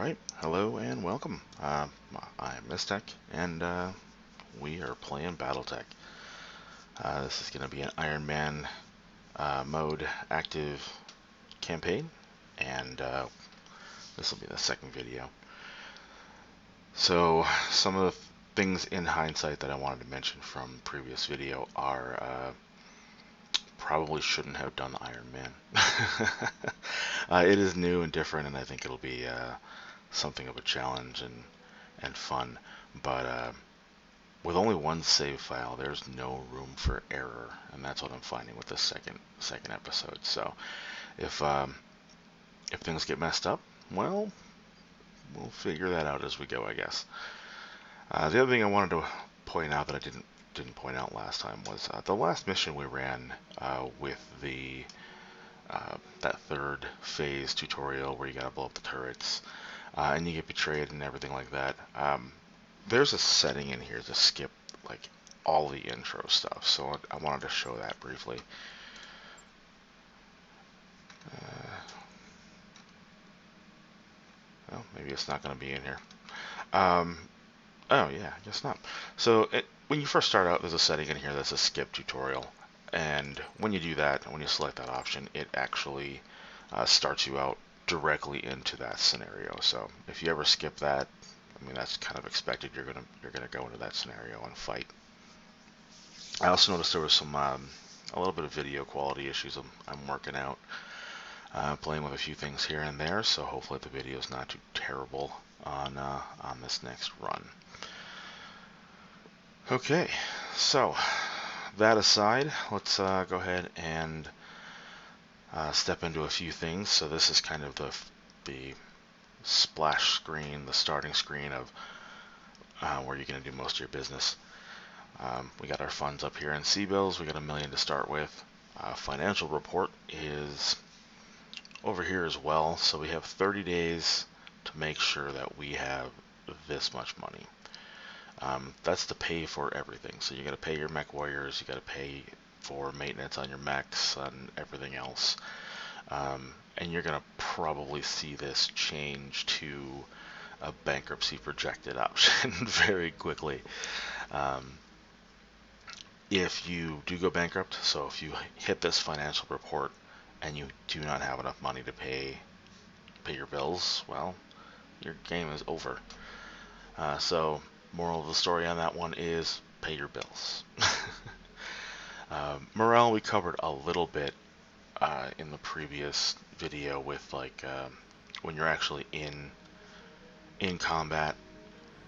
Alright, hello and welcome. I'm Mistech, and we are playing Battletech. This is going to be an Ironman mode active campaign, and this will be the second video. So, some of the things in hindsight that I wanted to mention from previous video are probably shouldn't have done Ironman. It is new and different, and I think it'll be something of a challenge and fun, but with only one save file, there's no room for error, and that's what I'm finding with this second episode. So if things get messed up, well, we'll figure that out as we go, I guess. The other thing I wanted to point out that I didn't point out last time was the last mission we ran with the that third phase tutorial where you gotta blow up the turrets and you get betrayed and everything like that. There's a setting in here to skip like all the intro stuff, so I wanted to show that briefly. Well, maybe it's not going to be in here. Um, oh yeah, I guess not. So when you first start out, there's a setting in here that's a skip tutorial, and when you do that, when you select that option, it actually starts you out directly into that scenario. So if you ever skip that, I mean that's kind of expected. You're gonna go into that scenario and fight. I also noticed there was some a little bit of video quality issues I'm working out, playing with a few things here and there. So hopefully the video is not too terrible on this next run. Okay, so that aside, let's go ahead and step into a few things. So this is kind of the splash screen, the starting screen of where you're going to do most of your business. We got our funds up here in C-bills. We got $1 million to start with. Financial report is over here as well. So we have 30 days to make sure that we have this much money. That's to pay for everything. So you got to pay your mech warriors. You got to pay for maintenance on your mechs and everything else. And you're going to probably see this change to a bankruptcy projected option very quickly. If you do go bankrupt, so if you hit this financial report and you do not have enough money to pay your bills, well, your game is over. So moral of the story on that one is pay your bills. Morale we covered a little bit in the previous video with like when you're actually in combat,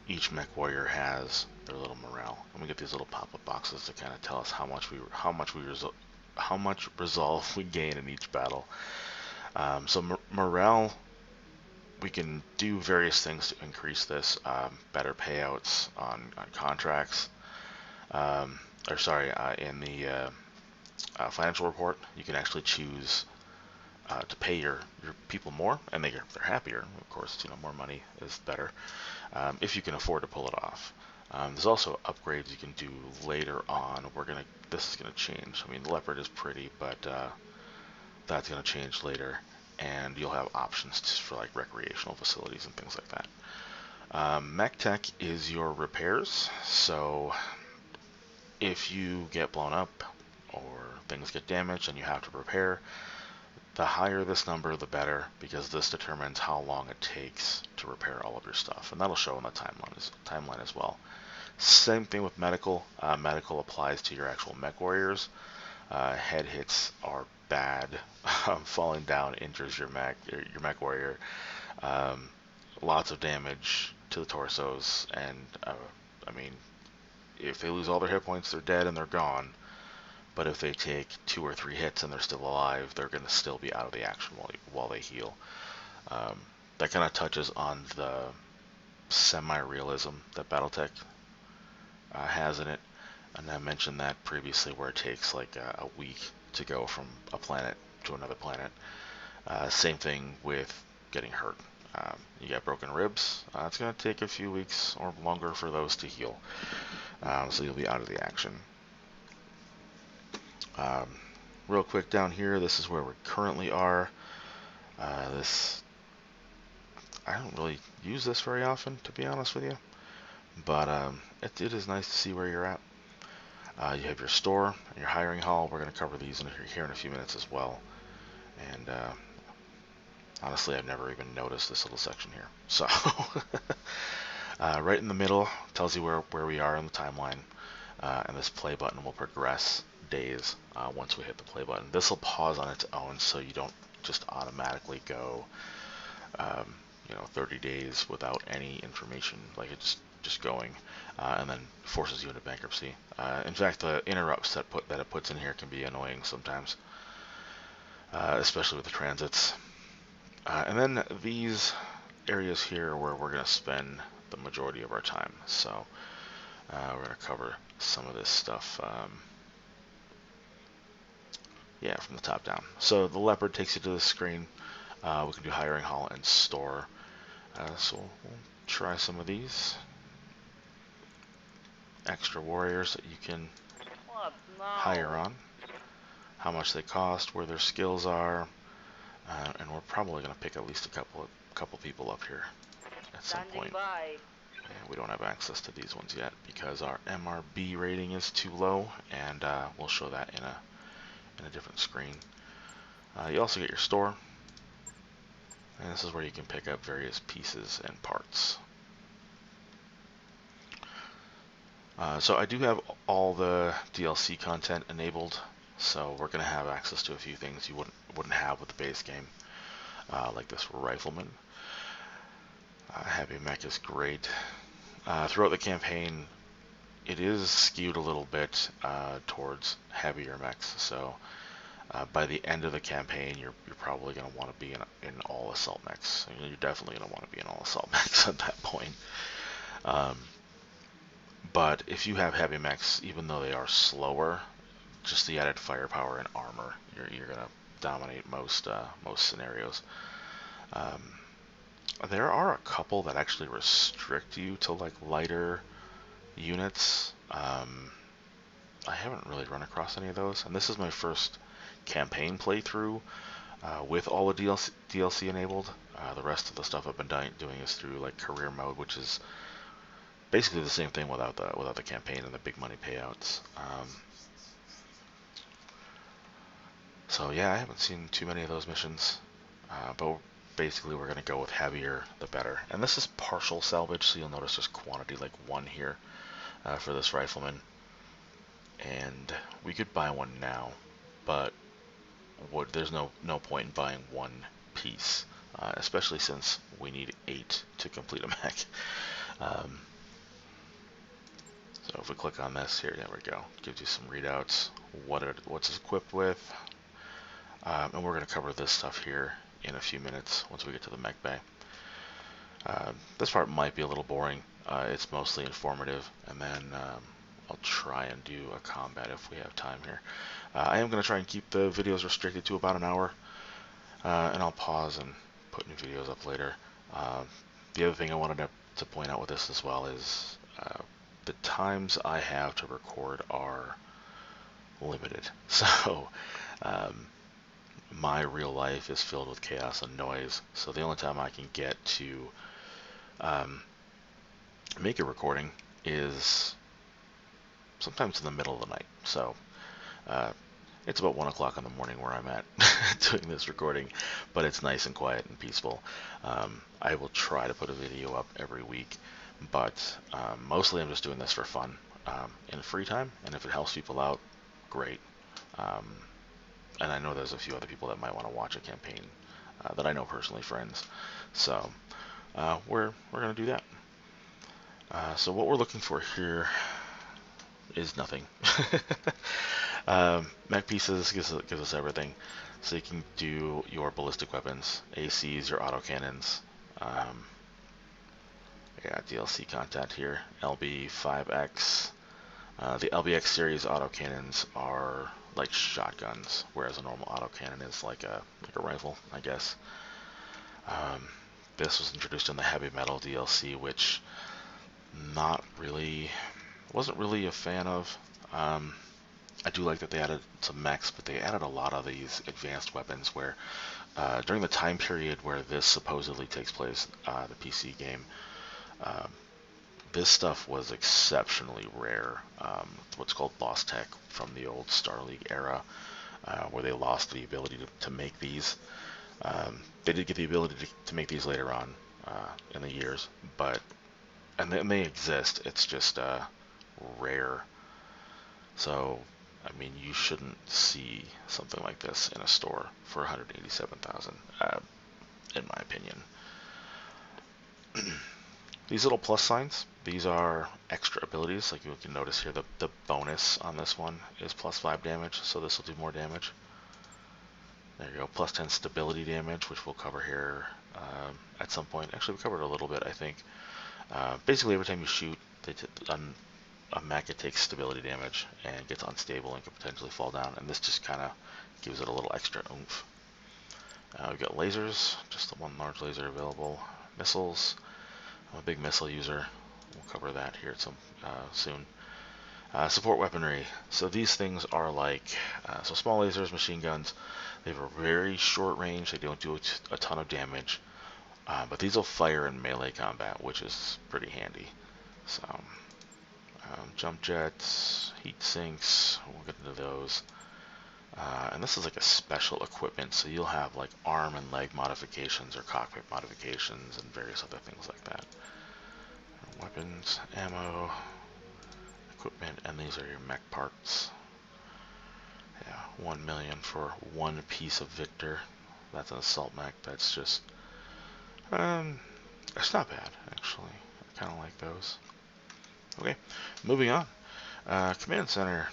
each mech warrior has their little morale, and we get these little pop-up boxes to kind of tell us how much resolve we gain in each battle. So morale, we can do various things to increase this. Better payouts on contracts. In the financial report, you can actually choose to pay your people more, and they're happier. Of course, more money is better if you can afford to pull it off. There's also upgrades you can do later on. This is gonna change. I mean, Leopard is pretty, but that's gonna change later, and you'll have options for like recreational facilities and things like that. Mech Tech is your repairs. So if you get blown up or things get damaged and you have to repair, the higher this number, the better, because this determines how long it takes to repair all of your stuff, and that'll show in the timeline as well. Same thing with medical. Medical applies to your actual mech warriors. Head hits are bad. Falling down injures your mech warrior. Lots of damage to the torsos, and I mean, if they lose all their hit points, they're dead and they're gone. But if they take 2 or 3 hits and they're still alive, they're going to still be out of the action while they heal. That kind of touches on the semi-realism that Battletech has in it. And I mentioned that previously, where it takes like a week to go from a planet to another planet. Same thing with getting hurt. You get broken ribs, it's going to take a few weeks or longer for those to heal. So you'll be out of the action. Real quick down here, this is where we currently are. This I don't really use this very often, to be honest with you, but it is nice to see where you're at. You have your store and your hiring hall. We're going to cover these here in a few minutes as well. And honestly, I've never even noticed this little section here. So right in the middle tells you where we are in the timeline, and this play button will progress days once we hit the play button. This will pause on its own, so you don't just automatically go, um, 30 days without any information, like it's just going, and then forces you into bankruptcy. In fact, the interrupts that it puts in here can be annoying sometimes, especially with the transits. And then these areas here are where we're going to spend the majority of our time. So we're going to cover some of this stuff, yeah, from the top down. So the leopard takes you to the screen. We can do hiring hall and store. So we'll try some of these extra warriors that you can hire on, how much they cost, where their skills are, and we're probably going to pick at least a couple people up here at some point. And we don't have access to these ones yet because our MRB rating is too low, and we'll show that in a different screen. You also get your store, and this is where you can pick up various pieces and parts. So I do have all the DLC content enabled, so we're going to have access to a few things you wouldn't have with the base game, like this rifleman. Heavy mech is great. Throughout the campaign, it is skewed a little bit towards heavier mechs, so by the end of the campaign, you're probably going to want to be in all assault mechs. You're definitely going to want to be in all assault mechs at that point. But if you have heavy mechs, even though they are slower, just the added firepower and armor, you're going to dominate most scenarios. There are a couple that actually restrict you to like lighter units. I haven't really run across any of those, and this is my first campaign playthrough with all the DLC enabled. The rest of the stuff I've been doing is through like career mode, which is basically the same thing without the campaign and the big money payouts. So yeah, I haven't seen too many of those missions, but basically we're going to go with heavier the better. And this is partial salvage, so you'll notice there's quantity like 1 here for this rifleman. And we could buy one now, but there's no point in buying 1 piece, especially since we need 8 to complete a mech. So if we click on this here, there we go. Gives you some readouts, what's it equipped with, and we're going to cover this stuff here in a few minutes once we get to the mech bay. This part might be a little boring. It's mostly informative, and then I'll try and do a combat if we have time here. I am going to try and keep the videos restricted to about an hour, and I'll pause and put new videos up later. The other thing I wanted to point out with this as well is the times I have to record are limited. So my real life is filled with chaos and noise, so the only time I can get to make a recording is sometimes in the middle of the night. So it's about 1 o'clock in the morning where I'm at doing this recording, but it's nice and quiet and peaceful. I will try to put a video up every week, but mostly I'm just doing this for fun in free time, and if it helps people out, great. And I know there's a few other people that might want to watch a campaign that I know personally, friends. So we're going to do that. So what we're looking for here is nothing. Mech pieces gives us everything. So you can do your ballistic weapons, ACs, your autocannons. Yeah, DLC content here. LB5X. The LBX series autocannons are like shotguns, whereas a normal autocannon is like a rifle, I guess. This was introduced in the heavy metal DLC, which wasn't really a fan of. I do like that they added some mechs, but they added a lot of these advanced weapons where during the time period where this supposedly takes place, the PC game, uh, this stuff was exceptionally rare. What's called lost tech from the old Star League era, where they lost the ability to make these. They did get the ability to make these later on in the years, but and they exist. It's just rare. So, I mean, you shouldn't see something like this in a store for 187,000, in my opinion. These little plus signs, these are extra abilities. Like you can notice here, the bonus on this one is plus 5 damage, so this will do more damage. There you go, plus 10 stability damage, which we'll cover here at some point. Actually, we covered it a little bit, I think. Basically, every time you shoot, a mech, it takes stability damage and gets unstable and can potentially fall down, and this just kind of gives it a little extra oomph. We've got lasers, just the one large laser available. Missiles, I'm a big missile user. We'll cover that here soon. Support weaponry. So these things are like, so small lasers, machine guns. They have a very short range. They don't do a ton of damage. But these will fire in melee combat, which is pretty handy. So, jump jets, heat sinks, we'll get into those. And this is like a special equipment, so you'll have like arm and leg modifications or cockpit modifications and various other things like that. Weapons, ammo, equipment, and these are your mech parts. Yeah, 1 million for one piece of Victor. That's an assault mech. That's just, it's not bad actually. I kind of like those. Okay, moving on. Command center.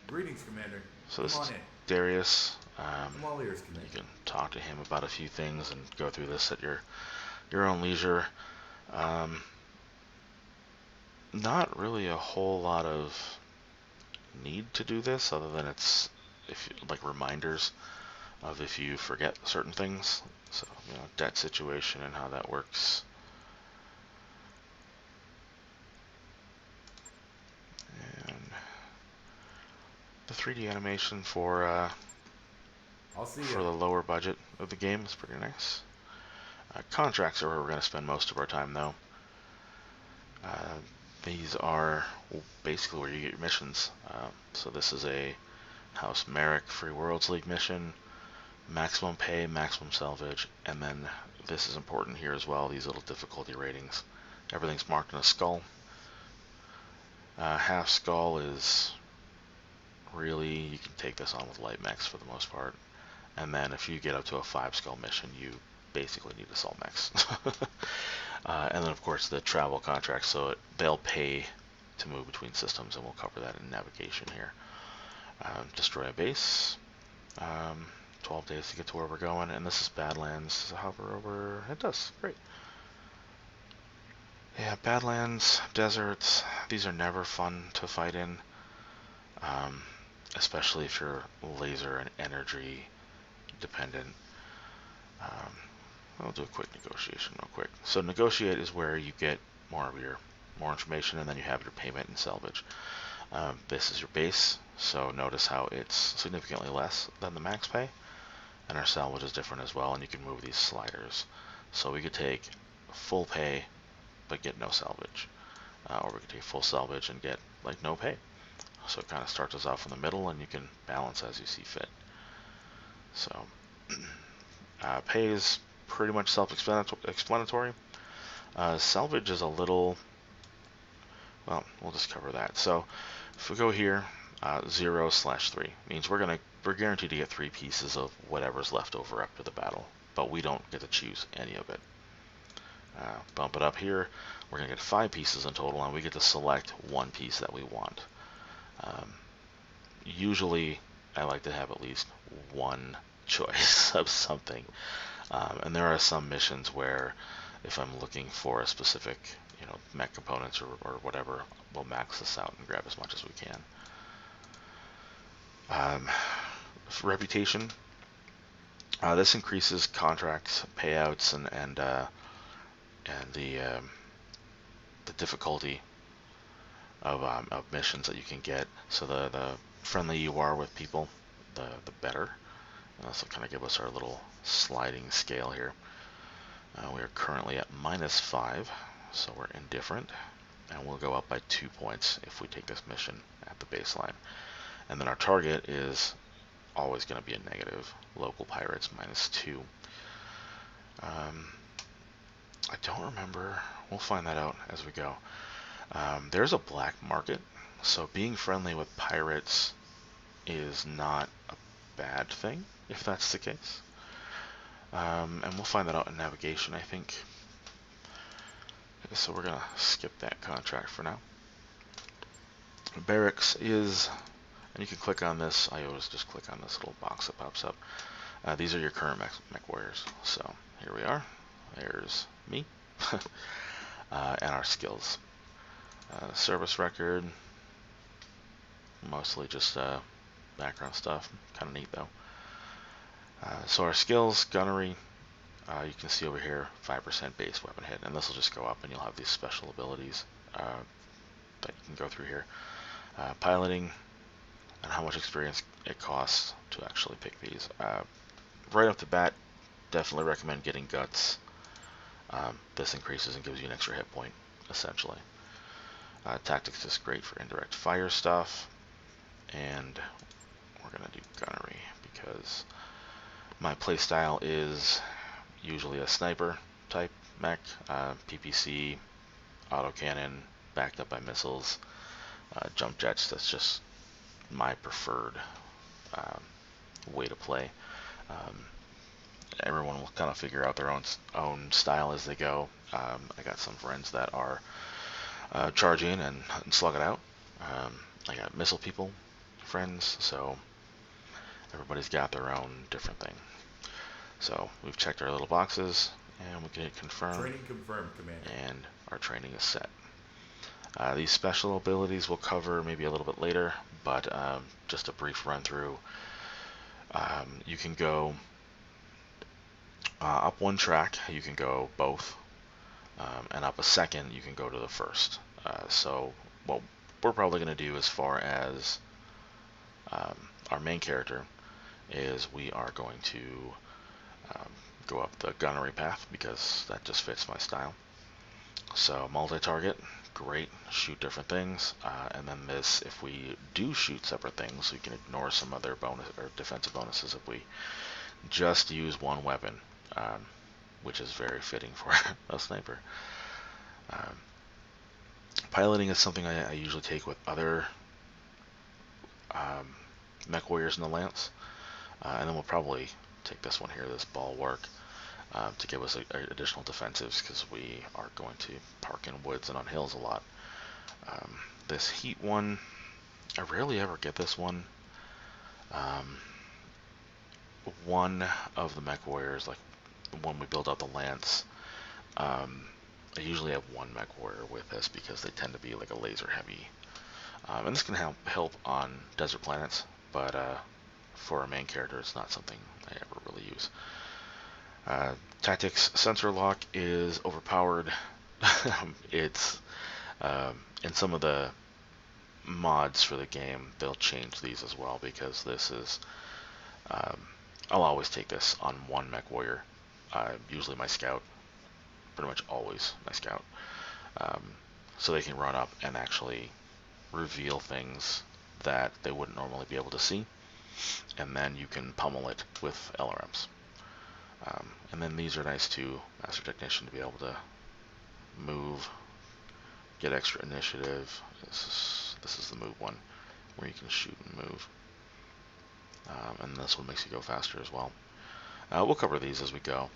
Greetings, Commander. So this is Darius. I'm all ears, Commander. You can talk to him about a few things and go through this at your own leisure. Not really a whole lot of need to do this, other than it's like reminders of if you forget certain things. So, debt situation and how that works. And the 3D animation for the lower budget of the game is pretty nice. Contracts are where we're going to spend most of our time, though. These are basically where you get your missions. So this is a House Merrick Free Worlds League mission, maximum pay, maximum salvage, and then this is important here as well, these little difficulty ratings. Everything's marked in a skull. Half skull is really, you can take this on with light mechs for the most part. And then if you get up to a 5 skull mission, you basically need assault mechs. And then of course the travel contracts, so they'll pay to move between systems, and we'll cover that in navigation here. Destroy a base, 12 days to get to where we're going, and this is Badlands. Does it hover over? It does, great. Yeah, Badlands, deserts, these are never fun to fight in, especially if you're laser and energy dependent. I'll do a quick negotiation real quick. So negotiate is where you get more information, and then you have your payment and salvage. This is your base, so notice how it's significantly less than the max pay, and our salvage is different as well, and you can move these sliders. So we could take full pay but get no salvage, or we could take full salvage and get like no pay. So it kind of starts us off in the middle, and you can balance as you see fit. So pay is pretty much self-explanatory. Salvage is a little, well, we'll just cover that. So if we go here, 0/3 means we're guaranteed to get 3 pieces of whatever's left over after the battle, but we don't get to choose any of it. Bump it up here, we're going to get 5 pieces in total, and we get to select 1 piece that we want. Usually I like to have at least one choice of something, and there are some missions where if I'm looking for a specific mech components or whatever, we'll max this out and grab as much as we can. Reputation, this increases contracts, payouts, and the difficulty of missions that you can get. So the friendly you are with people, the better. And this will kind of give us our little sliding scale here. We are currently at -5, so we're indifferent, and we'll go up by 2 points if we take this mission at the baseline. And then our target is always going to be a negative. Local pirates -2. I don't remember. We'll find that out as we go. There's a black market, so being friendly with pirates is not a bad thing, if that's the case. And we'll find that out in navigation, I think. Okay, so we're going to skip that contract for now. Barracks is, and you can click on this. I always just click on this little box that pops up. These are your current mech warriors. So here we are. There's me. And our skills. Service record, mostly just background stuff. Kind of neat though. So our skills, gunnery, you can see over here 5% base weapon hit, and this will just go up and you'll have these special abilities that you can go through here. Piloting, and how much experience it costs to actually pick these. Right off the bat, definitely recommend getting guts. This increases and gives you an extra hit point, essentially. Tactics is great for indirect fire stuff, and we're going to do gunnery because my playstyle is usually a sniper type mech, PPC, autocannon, backed up by missiles, jump jets. That's just my preferred way to play. Everyone will kind of figure out their own style as they go. I got some friends that are charge in and slug it out. I got missile people friends, so everybody's got their own different thing. So we've checked our little boxes, and we can hit confirm. Training confirmed, Commander. And our training is set. These special abilities we'll cover maybe a little bit later, but just a brief run through. You can go up one track, you can go both, and up a second, you can go to the first. So what we're probably going to do as far as our main character is we are going to go up the gunnery path because that just fits my style. So multi-target, great, shoot different things, and then this, if we do shoot separate things, we can ignore some other bonus or defensive bonuses if we just use one weapon, which is very fitting for a sniper. Piloting is something I usually take with other mech warriors in the lance, and then we'll probably take this one here, this bulwark, to give us additional defensives because we are going to park in woods and on hills a lot. This heat one, I rarely ever get this one. One of the mech warriors, like when we build out the lance, I usually have one mech warrior with this because they tend to be like a laser heavy. And this can help on desert planets, but for our main character, it's not something I ever really use. Tactics sensor lock is overpowered. It's in some of the mods for the game, they'll change these as well because this is. I'll always take this on one mech warrior, usually my scout, pretty much always my scout, so they can run up and actually reveal things that they wouldn't normally be able to see, and then you can pummel it with LRMs. And then these are nice too, Master Technician, to be able to move, get extra initiative. This is the move one, where you can shoot and move. And this one makes you go faster as well. We'll cover these as we go.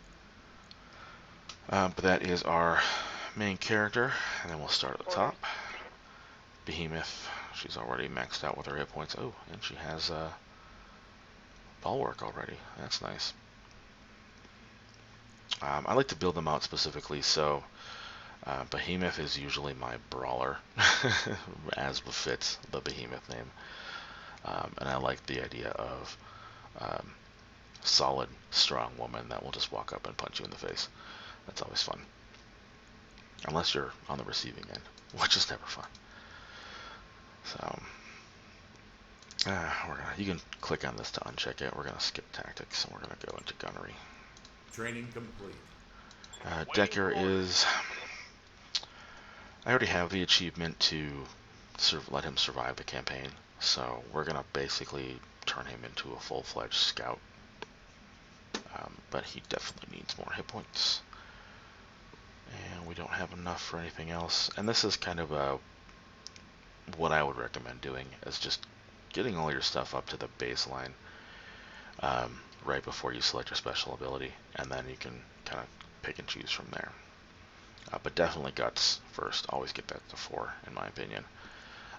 But that is our main character, and then we'll start at the top. Behemoth, she's already maxed out with her hit points. Oh, and she has bulwark already. That's nice. I like to build them out specifically, so Behemoth is usually my brawler, as befits the Behemoth name. And I like the idea of solid, strong woman that will just walk up and punch you in the face. That's always fun. Unless you're on the receiving end, which is never fun. So, You can click on this to uncheck it. We're gonna skip tactics and we're gonna go into gunnery. Training complete. Decker is. I already have the achievement to let him survive the campaign, so we're gonna basically turn him into a full-fledged scout. But he definitely needs more hit points, and we don't have enough for anything else. And this is kind of what I would recommend doing, is just getting all your stuff up to the baseline right before you select your special ability, and then you can kind of pick and choose from there. But definitely guts first. Always get that to 4, in my opinion,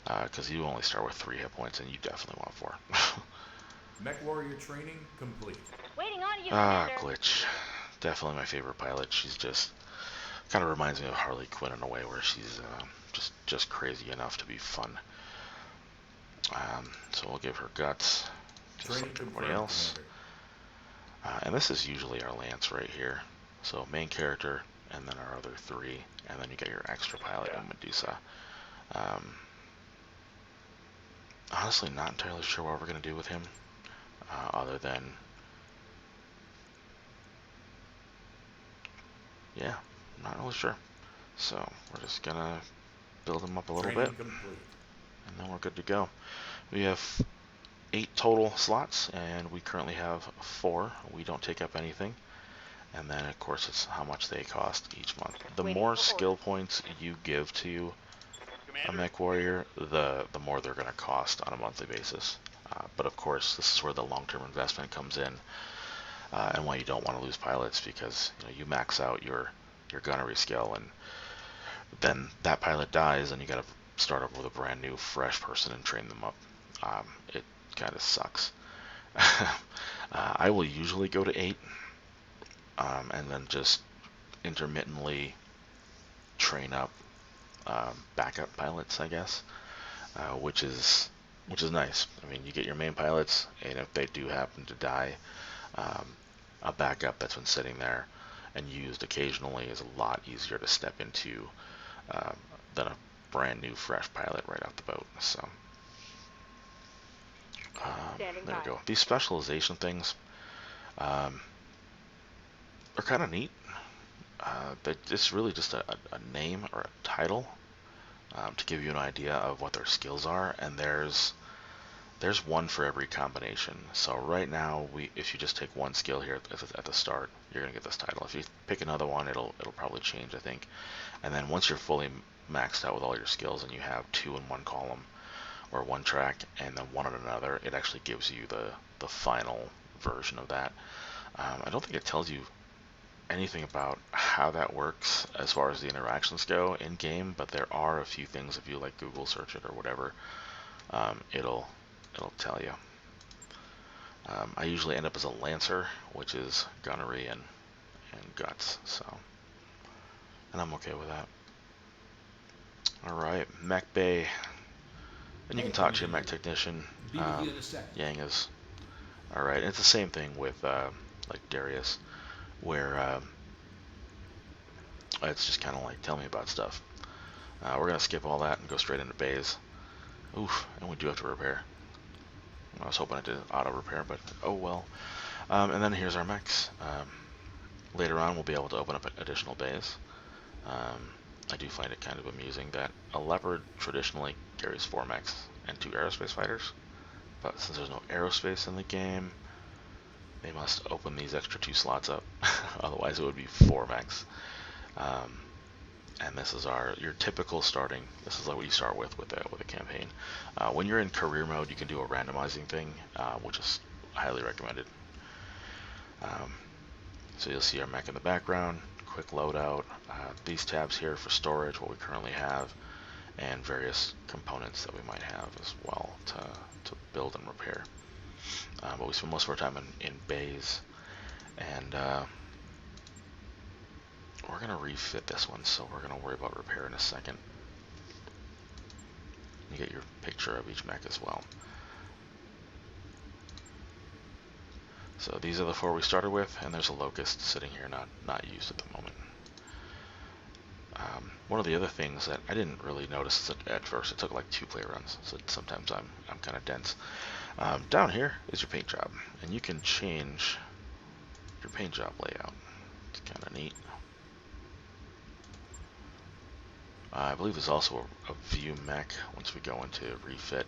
because you only start with 3 hit points, and you definitely want 4. Mech warrior training complete. Waiting on you, Commander. Glitch. Definitely my favorite pilot. She's just kind of reminds me of Harley Quinn in a way, where she's just crazy enough to be fun. So we'll give her guts, just Training like everybody else. And this is usually our lance right here. So main character, and then our other 3, and then you get your extra pilot and Medusa. Honestly, not entirely sure what we're going to do with him, other than, yeah, not really sure. So we're just going to build him up a little bit, and then we're good to go. We have 8 total slots, and we currently have 4. We don't take up anything. And then, of course, it's how much they cost each month. The more skill points you give to a mech warrior, the more they're going to cost on a monthly basis. But of course, this is where the long-term investment comes in, and why you don't want to lose pilots, because you max out your gunnery skill, and then that pilot dies, and you got to start over with a brand new, fresh person and train them up. It kind of sucks. I will usually go to 8. And then just intermittently train up backup pilots, I guess, which is nice. I mean, you get your main pilots, and if they do happen to die, a backup that's been sitting there and used occasionally is a lot easier to step into than a brand new, fresh pilot right off the boat. So there we go. These specialization things are kind of neat. It's really just a name or a title to give you an idea of what their skills are, and there's one for every combination. So right now, if you just take one skill here at the start, you're gonna get this title. If you pick another one, it'll probably change, I think. And then once you're fully maxed out with all your skills, and you have 2 in one column or one track, and then 1 in another, it actually gives you the final version of that. I don't think it tells you anything about how that works as far as the interactions go in game, but there are a few things. If you like Google search it or whatever, it'll tell you. I usually end up as a lancer, which is gunnery and guts, so, and I'm okay with that. Alright, mech bay, and you can talk to your mech technician. Yang is alright. It's the same thing with like Darius, where it's just kind of like, tell me about stuff. We're going to skip all that and go straight into bays. Oof, and we do have to repair. I was hoping I did auto repair, but oh well. And then here's our mechs. Later on, we'll be able to open up additional bays. I do find it kind of amusing that a Leopard traditionally carries 4 mechs and 2 aerospace fighters, but since there's no aerospace in the game, they must open these extra 2 slots up. Otherwise, it would be 4 mechs. And this is your typical starting. This is like what you start with a campaign. When you're in career mode, you can do a randomizing thing, which is highly recommended. So you'll see our mech in the background, quick loadout, these tabs here for storage, what we currently have, and various components that we might have as well to build and repair. But we spend most of our time in bays, and we're going to refit this one, so we're going to worry about repair in a second. You get your picture of each mech as well. So these are the 4 we started with, and there's a locust sitting here not used at the moment. One of the other things that I didn't really notice at first, it took like 2 play runs, so sometimes I'm kind of dense. Down here is your paint job, and you can change your paint job layout. It's kind of neat. I believe there's also a view mech once we go into refit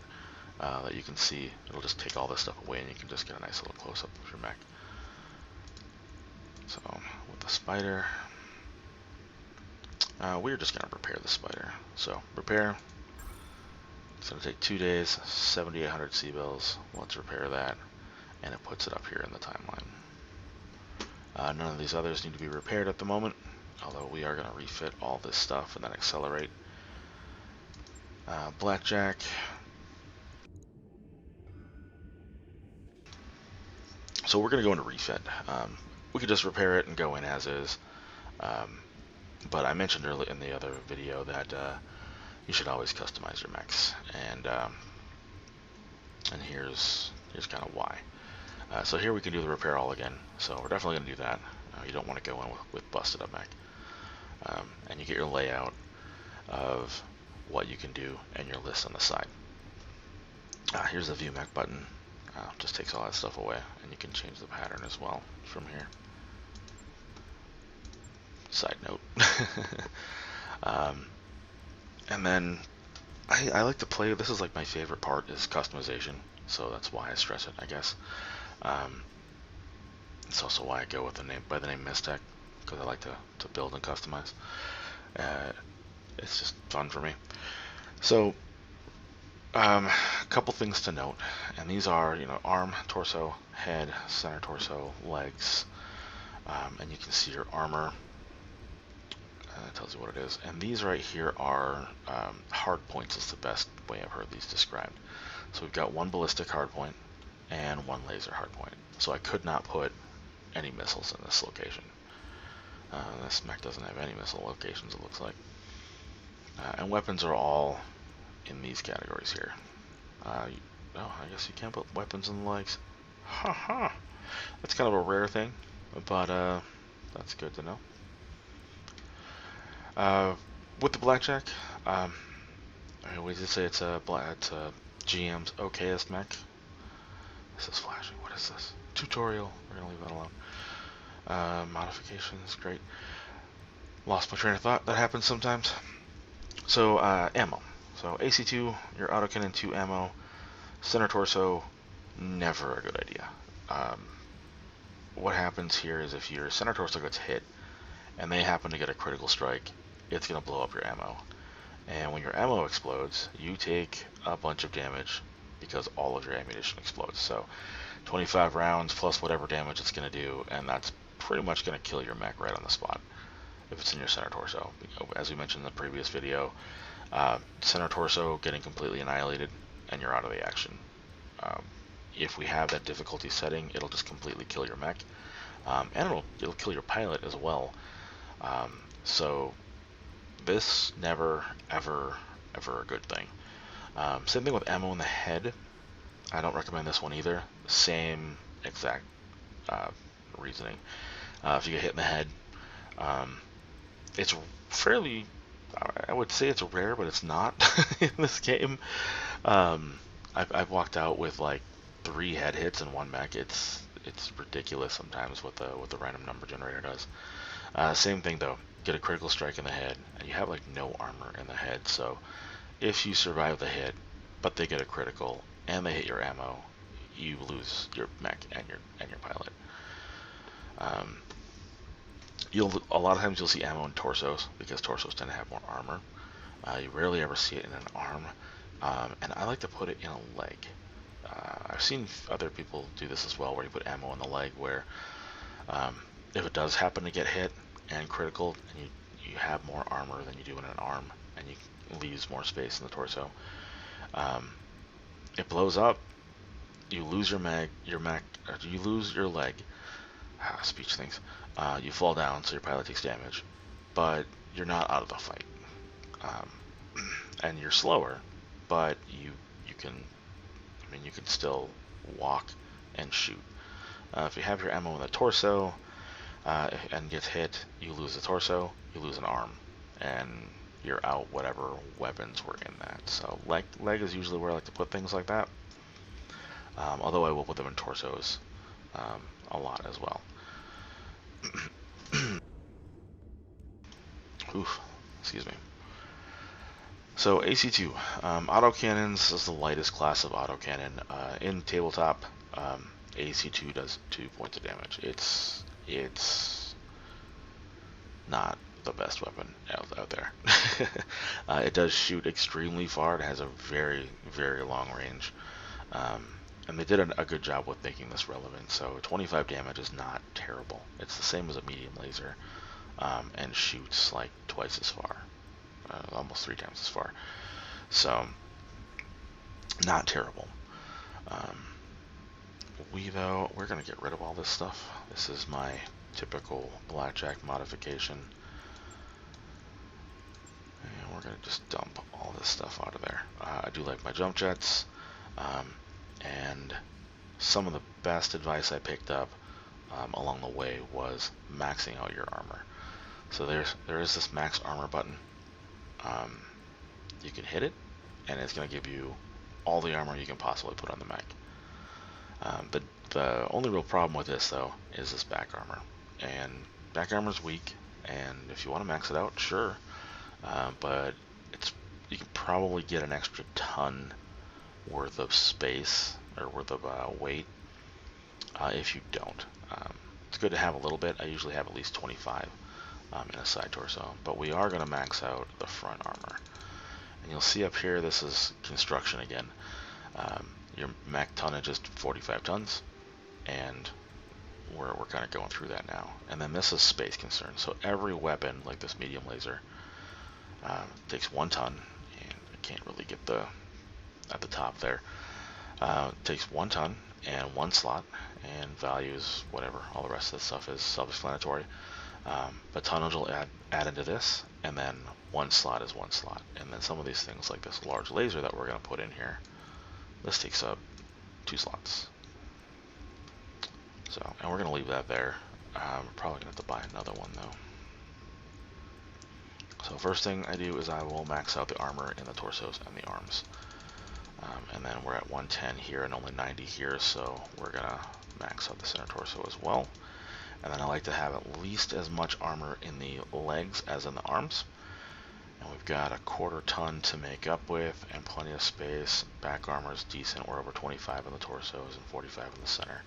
that you can see. It'll just take all this stuff away, and you can just get a nice little close-up of your mech. So with the spider, we're just going to repair the spider. So repair, it's going to take 2 days, 7,800 C-bills. Let's repair that, and it puts it up here in the timeline. None of these others need to be repaired at the moment, although we are going to refit all this stuff and then accelerate. Blackjack. So we're going to go into refit. We could just repair it and go in as is. But I mentioned earlier in the other video that you should always customize your mechs, and here's kind of why. So here we can do the repair all again. So we're definitely going to do that. You don't want to go in with busted up mech. And you get your layout of what you can do and your list on the side. Here's the view mech button. Just takes all that stuff away, and you can change the pattern as well from here. Side note. And then I like to play, this is like my favorite part, is customization, so that's why I stress it, I guess. It's also why I go with the name by the name Mistech, because I like to build and customize. It's just fun for me. So a couple things to note, and these are, arm, torso, head, center torso, legs, and you can see your armor. It tells you what it is. And these right here are hard points, is the best way I've heard these described. So we've got 1 ballistic hard point and 1 laser hard point. So I could not put any missiles in this location. This mech doesn't have any missile locations, it looks like. And weapons are all in these categories here. I guess you can't put weapons in the legs. Ha. That's kind of a rare thing, but that's good to know. With the blackjack, we did say it's a GM's okayest mech. This is flashing. What is this? Tutorial. We're gonna leave that alone. Modifications, great. Lost my train of thought. That happens sometimes. So ammo. So AC2, your autocannon 2 ammo. Center torso, never a good idea. What happens here is if your center torso gets hit and they happen to get a critical strike, it's going to blow up your ammo. And when your ammo explodes, you take a bunch of damage because all of your ammunition explodes. So 25 rounds plus whatever damage it's going to do, and that's pretty much going to kill your mech right on the spot if it's in your center torso. As we mentioned in the previous video, center torso getting completely annihilated and you're out of the action. If we have that difficulty setting, it'll just completely kill your mech, and it'll kill your pilot as well. So this never ever a good thing. Same thing with ammo in the head. I don't recommend this one either. Same exact reasoning. If you get hit in the head, it's fairly, I would say it's rare, but it's not in this game. I've walked out with like 3 head hits in one mech. It's ridiculous sometimes what the random number generator does. Same thing though. Get a critical strike in the head, and you have like no armor in the head. So if you survive the hit, but they get a critical and they hit your ammo, you lose your mech and your pilot. A lot of times you'll see ammo in torsos because torsos tend to have more armor. You rarely ever see it in an arm, and I like to put it in a leg. I've seen other people do this as well, where you put ammo in the leg, where if it does happen to get hit and critical, and you have more armor than you do in an arm, and you leaves more space in the torso, it blows up. You lose your mech, you lose your leg. Speech things. You fall down, so your pilot takes damage, but you're not out of the fight. And you're slower, but you can still walk and shoot. If you have your ammo in the torso and gets hit, you lose the torso, you lose an arm, and you're out whatever weapons were in that. So leg is usually where I like to put things like that. Although I will put them in torsos a lot as well. Oof, excuse me. So AC2, autocannons is the lightest class of autocannon. In tabletop, AC2 does 2 points of damage. It's not the best weapon out there. It does shoot extremely far. It has a very, very long range. And they did a good job with making this relevant. So 25 damage is not terrible. It's the same as a medium laser, and shoots like twice as far, almost 3 times as far. So not terrible. We're gonna get rid of all this stuff. This is my typical blackjack modification, and we're gonna just dump all this stuff out of there. I do like my jump jets, and some of the best advice I picked up along the way was maxing out your armor. So there is this max armor button. You can hit it, and it's going to give you all the armor you can possibly put on the mech. The only real problem with this, though, is this back armor. And back armor is weak, and if you want to max it out, sure. But you can probably get an extra ton worth of space, or worth of weight, if you don't. It's good to have a little bit. I usually have at least 25 in a side torso, but we are going to max out the front armor. And you'll see up here, this is construction again. Your mech tonnage is 45 tons, and we're kind of going through that now. And then this is space concern. So every weapon, like this medium laser, takes 1 ton, and I can't really get at the top there. Takes 1 ton and 1 slot, and values, whatever, all the rest of this stuff is self-explanatory. But tonnage will add into this, and then 1 slot is 1 slot. And then some of these things, like this large laser that we're going to put in here, this takes up 2 slots. So, and we're going to leave that there. We're probably going to have to buy another one, though. So first thing I do is I will max out the armor in the torsos and the arms. And then we're at 110 here and only 90 here, so we're going to max out the center torso as well. And then I like to have at least as much armor in the legs as in the arms. And we've got a 1/4 ton to make up with, and plenty of space. Back armor is decent. We're over 25 in the torsos and 45 in the center.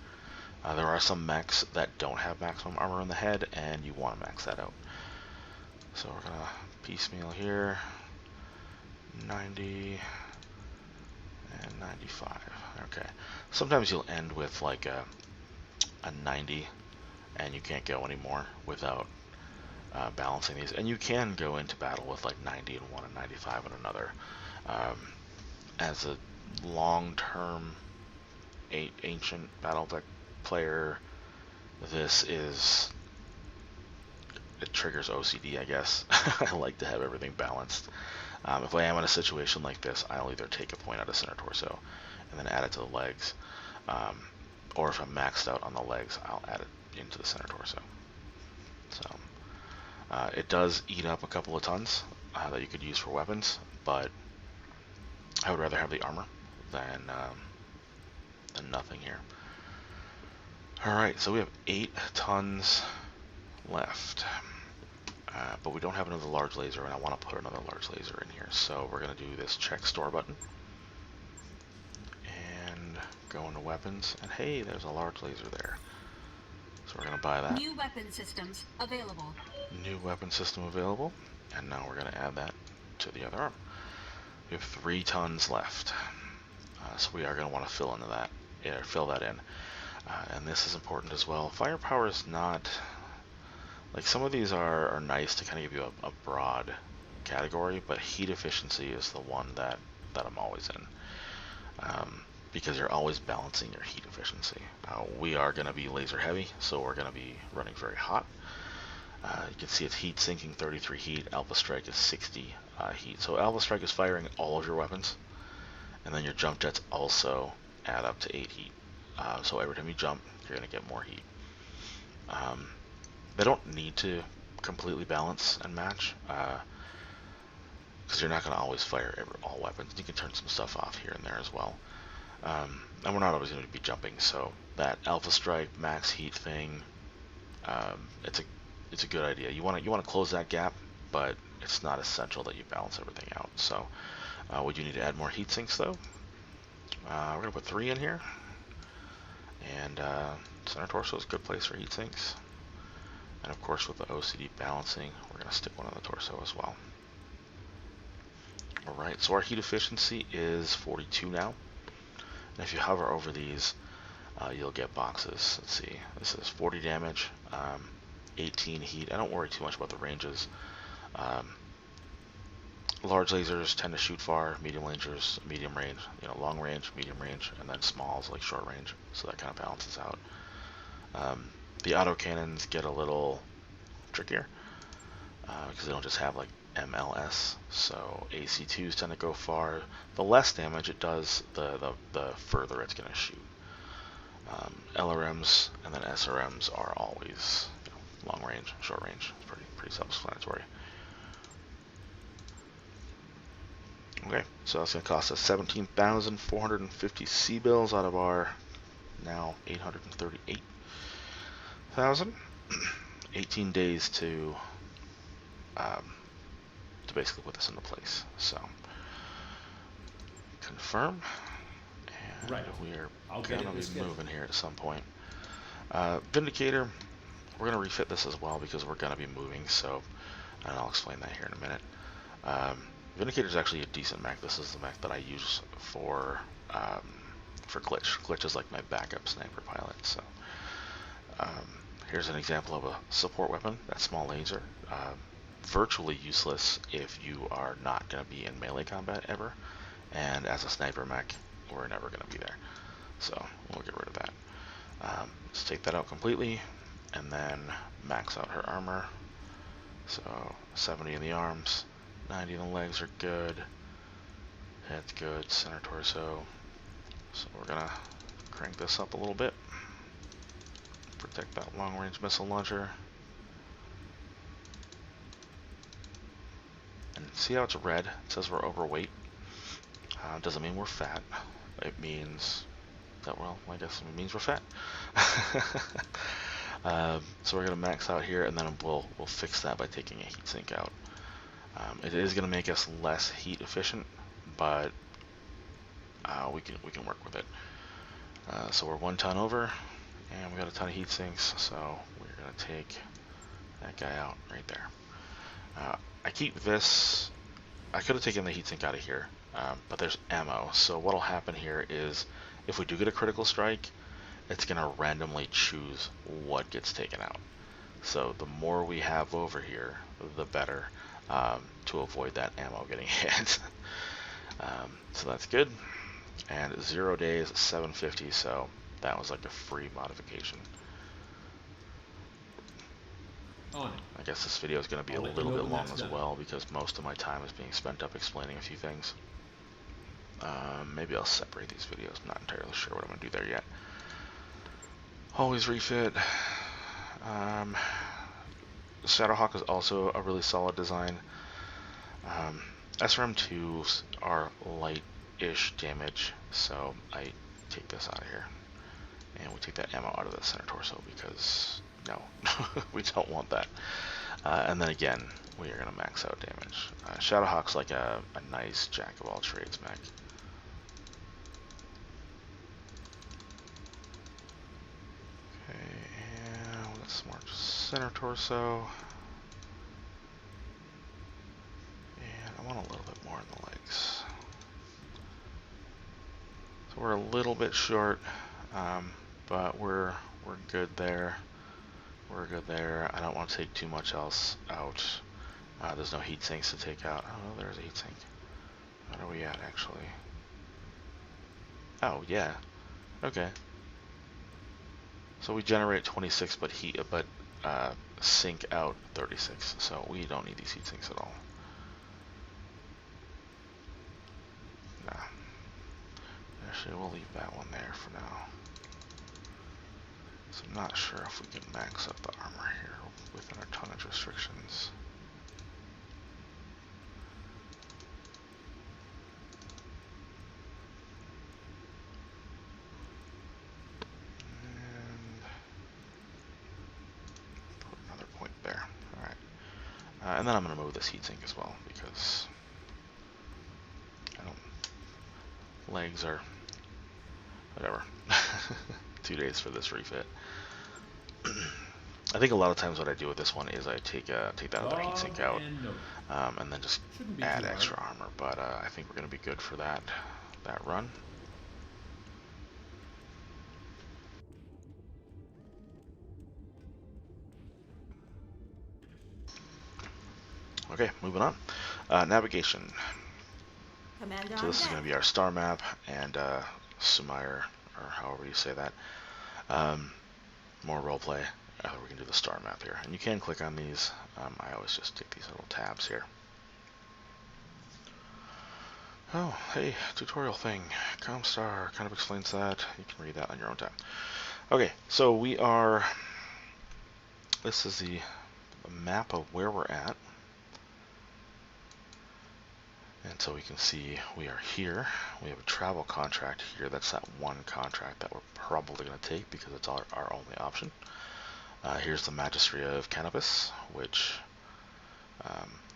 There are some mechs that don't have maximum armor in the head, and you want to max that out. So we're going to piecemeal here. 90 and 95. Okay. Sometimes you'll end with like a 90, and you can't go anymore without balancing these. And you can go into battle with like 90 in one and 95 in another. As a long-term ancient Battletech player, it triggers OCD, I guess. I like to have everything balanced. If I am in a situation like this, I'll either take a point out of center torso and then add it to the legs, or if I'm maxed out on the legs, I'll add it into the center torso. So it does eat up a couple of tons that you could use for weapons, but I would rather have the armor than nothing here. Alright, so we have 8 tons left. But we don't have another large laser, and I want to put another large laser in here. So we're going to do this check store button. And go into weapons. And hey, there's a large laser there. So we're going to buy that. New weapon systems available. New weapon system available. And now we're going to add that to the other arm. We have 3 tons left. So we are going to want to fill that in. And this is important as well. Firepower is not... Like, some of these are nice to kind of give you a broad category, but heat efficiency is the one that I'm always in. Because you're always balancing your heat efficiency. We are going to be laser heavy, so we're going to be running very hot. You can see it's heat sinking 33 heat, Alpha Strike is 60 heat. So Alpha Strike is firing all of your weapons, and then your jump jets also add up to 8 heat. So every time you jump, you're going to get more heat. They don't need to completely balance and match. because you're not going to always fire all weapons. You can turn some stuff off here and there as well. And we're not always going to be jumping, so that Alpha Strike max heat thing, it's a good idea. You want to close that gap, but it's not essential that you balance everything out. So we do need to add more heat sinks though. We're going to put 3 in here, and center torso is a good place for heat sinks. And of course, with the OCD balancing, we're going to stick one on the torso as well. Alright, so our heat efficiency is 42 now. And if you hover over these, you'll get boxes. Let's see, this is 40 damage, 18 heat. I don't worry too much about the ranges. Large lasers tend to shoot far, medium lasers, medium range, long range, medium range, and then smalls like short range. So that kind of balances out. The autocannons get a little trickier because they don't just have like MLS, so AC2s tend to go far. The less damage it does, the further it's going to shoot. LRMs and then SRMs are always long range, short range. It's pretty self-explanatory. Okay, so that's going to cost us 17,450 C-bills out of our now 838,000. 18 days to basically put this into place. So confirm, and Right. we are I'll gonna get it be scheduled. moving here at some point. Vindicator, we're gonna refit this as well because we're gonna be moving. So, and I'll explain that here in a minute. Vindicator is actually a decent mech. This is the mech that I use for Glitch. Glitch is like my backup sniper pilot. So here's an example of a support weapon. That small laser. Virtually useless if you are not going to be in melee combat ever, and as a sniper mech we're never going to be there, so we'll get rid of that. Let's take that out completely and then max out her armor. So 70 in the arms, 90 in the legs are good, head's good, center torso. So we're gonna crank this up a little bit, protect that long range missile launcher. And see how it's red? It says we're overweight. Doesn't mean we're fat. It means that, well, I guess it means we're fat. So we're gonna max out here, and then we'll fix that by taking a heat sink out. It is gonna make us less heat efficient, but we can work with it. So we're 1 ton over, and we got a ton of heat sinks. So we're gonna take that guy out right there. I keep this. I could have taken the heatsink out of here, but there's ammo. So what'll happen here is, if we do get a critical strike, it's gonna randomly choose what gets taken out. So the more we have over here, the better, to avoid that ammo getting hit. So that's good. And 0 days, 750. So that was like a free modification. On it. I guess this video is going to be I'll a let you little know bit when long that's as done. well, because most of my time is being spent up explaining a few things. Maybe I'll separate these videos. I'm not entirely sure what I'm going to do there yet. Always refit. Shadowhawk is also a really solid design. SRM2s are light-ish damage, so I take this out of here. And we take that ammo out of the center torso because, no, we don't want that. And then again, we are going to max out damage. Shadowhawk's like a nice jack-of-all-trades mech. Okay, and let's mark center torso. And I want a little bit more in the legs. So we're a little bit short, but we're good there. We're good there. I don't want to take too much else out. There's no heat sinks to take out. Oh, there's a heat sink. What are we at, actually? Oh, yeah. Okay. So we generate 26, but sink out 36. So we don't need these heat sinks at all. Nah. Actually, we'll leave that one there for now. So I'm not sure if we can max up the armor here within our tonnage restrictions. And then I'm going to move this heatsink as well, because I don't... legs are... whatever. 2 days for this refit. I think a lot of times what I do with this one is I take that other heatsink out, and then just add extra armor. But I think we're going to be good for that run. Okay, moving on. Navigation. Commander So this is going to be our star map and Sumire, or however you say that. More roleplay. We can do the star map here, and you can click on these. I always just take these little tabs here. Oh, hey, tutorial thing. Comstar kind of explains that. You can read that on your own time. Okay, so we are... this is the map of where we're at. And so we can see we are here. We have a travel contract here. That's that one contract that we're probably going to take because it's our only option. Here's the Magistry of Cannabis, which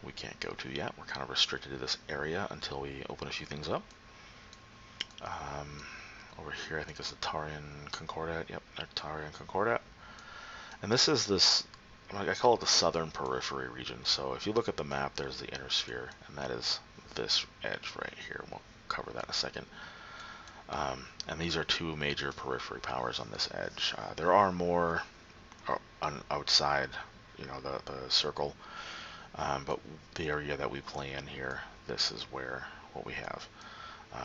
we can't go to yet. We're kind of restricted to this area until we open a few things up. Over here I think is the Tarian Concordat. Yep, Tarian Concordat. And this is this, I call it the southern periphery region. So if you look at the map, there's the inner sphere, and that is this edge right here. We'll cover that in a second. And these are two major periphery powers on this edge. There are more on outside, you know, the circle, but the area that we play in here, this is what we have.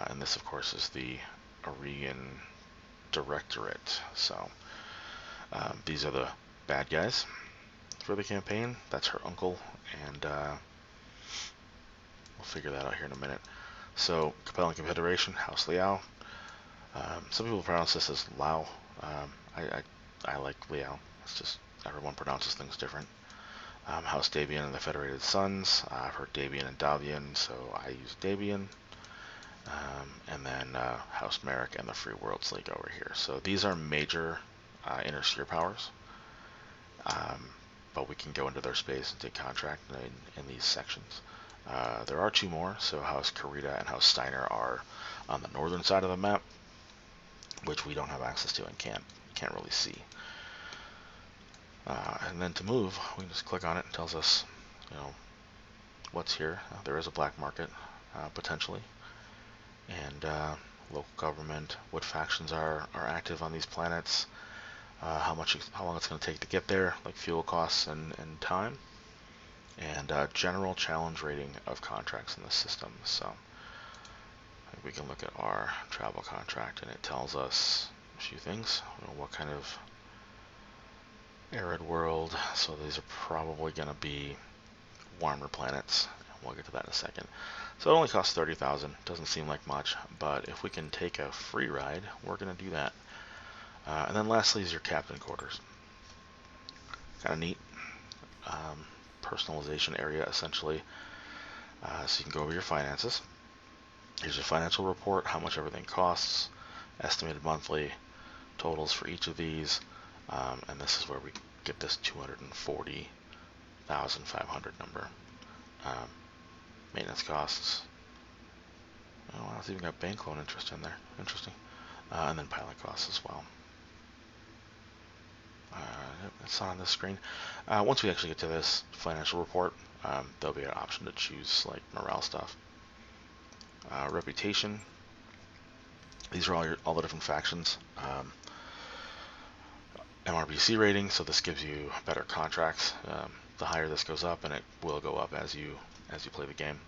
And this, of course, is the Aurigan Directorate. So these are the bad guys for the campaign. That's her uncle, and we'll figure that out here in a minute. So, Compelling Confederation, House Liao. Some people pronounce this as Lao. I like Liao. It's just everyone pronounces things different. House Davian and the Federated Sons. I've heard Davian and Davian, so I use Davian. And then House Merrick and the Free Worlds League over here. So these are major inner sphere powers. But we can go into their space and take contract in these sections. There are two more, so House Karita and House Steiner are on the northern side of the map, which we don't have access to and can't really see. And then to move, we can just click on it. It tells us, you know, what's here. There is a black market, potentially, and local government, what factions are active on these planets, how long it's going to take to get there, like fuel costs and time, and general challenge rating of contracts in the system. So we can look at our travel contract, and it tells us a few things. You know, what kind of arid world. So these are probably going to be warmer planets. We'll get to that in a second. So it only costs 30,000. Doesn't seem like much, but if we can take a free ride, we're going to do that. And then lastly is your captain quarters. Kind of neat. Personalization area, essentially. So you can go over your finances. Here's your financial report, how much everything costs, estimated monthly totals for each of these, and this is where we get this 240,500 number. Maintenance costs. Oh, it's even got bank loan interest in there. Interesting. And then pilot costs as well. It's not on this screen. Once we actually get to this financial report, there'll be an option to choose like morale stuff. Reputation. These are all the different factions. MRBC rating, so this gives you better contracts. The higher this goes up, and it will go up as you play the game.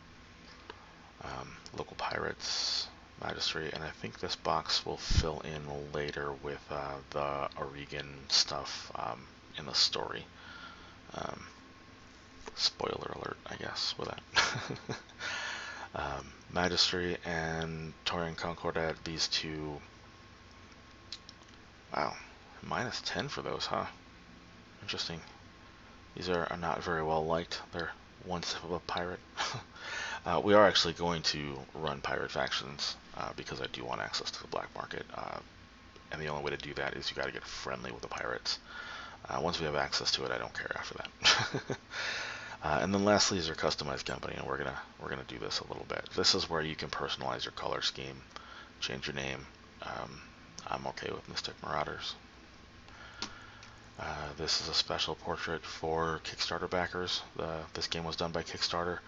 Local pirates, Magistry, and I think this box will fill in later with the Aurigan stuff in the story. Spoiler alert, I guess, with that. Magistry and Taurian Concordat, these two. Wow, -10 for those, huh? Interesting. These are not very well liked. They're one step above pirate. We are actually going to run pirate factions because I do want access to the black market. And the only way to do that is you got to get friendly with the pirates. Once we have access to it, I don't care after that. And then lastly is your customized company, and we're gonna do this a little bit. This is where you can personalize your color scheme, change your name. I'm okay with Mystic Marauders. This is a special portrait for Kickstarter backers. This game was done by Kickstarter,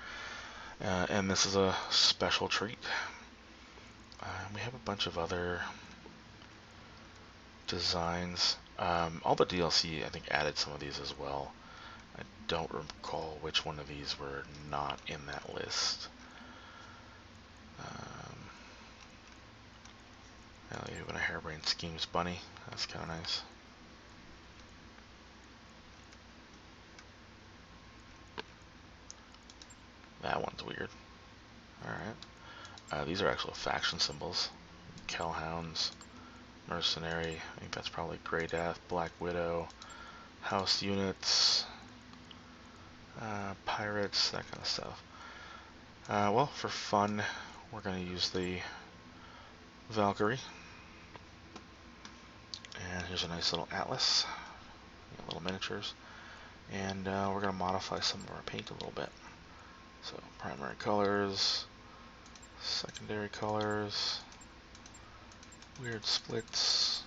and this is a special treat. We have a bunch of other designs. All the DLC, I think, added some of these as well. I don't recall which one of these were not in that list. Even a harebrained schemes bunny. That's kind of nice. That one's weird. Alright. These are actual faction symbols. Kellhounds, Mercenary, I think that's probably Grey Death, Black Widow, House Units, Pirates, that kind of stuff. Well, for fun, we're going to use the Valkyrie. And here's a nice little atlas, little miniatures. And we're going to modify some of our paint a little bit. So primary colors, secondary colors, weird splits.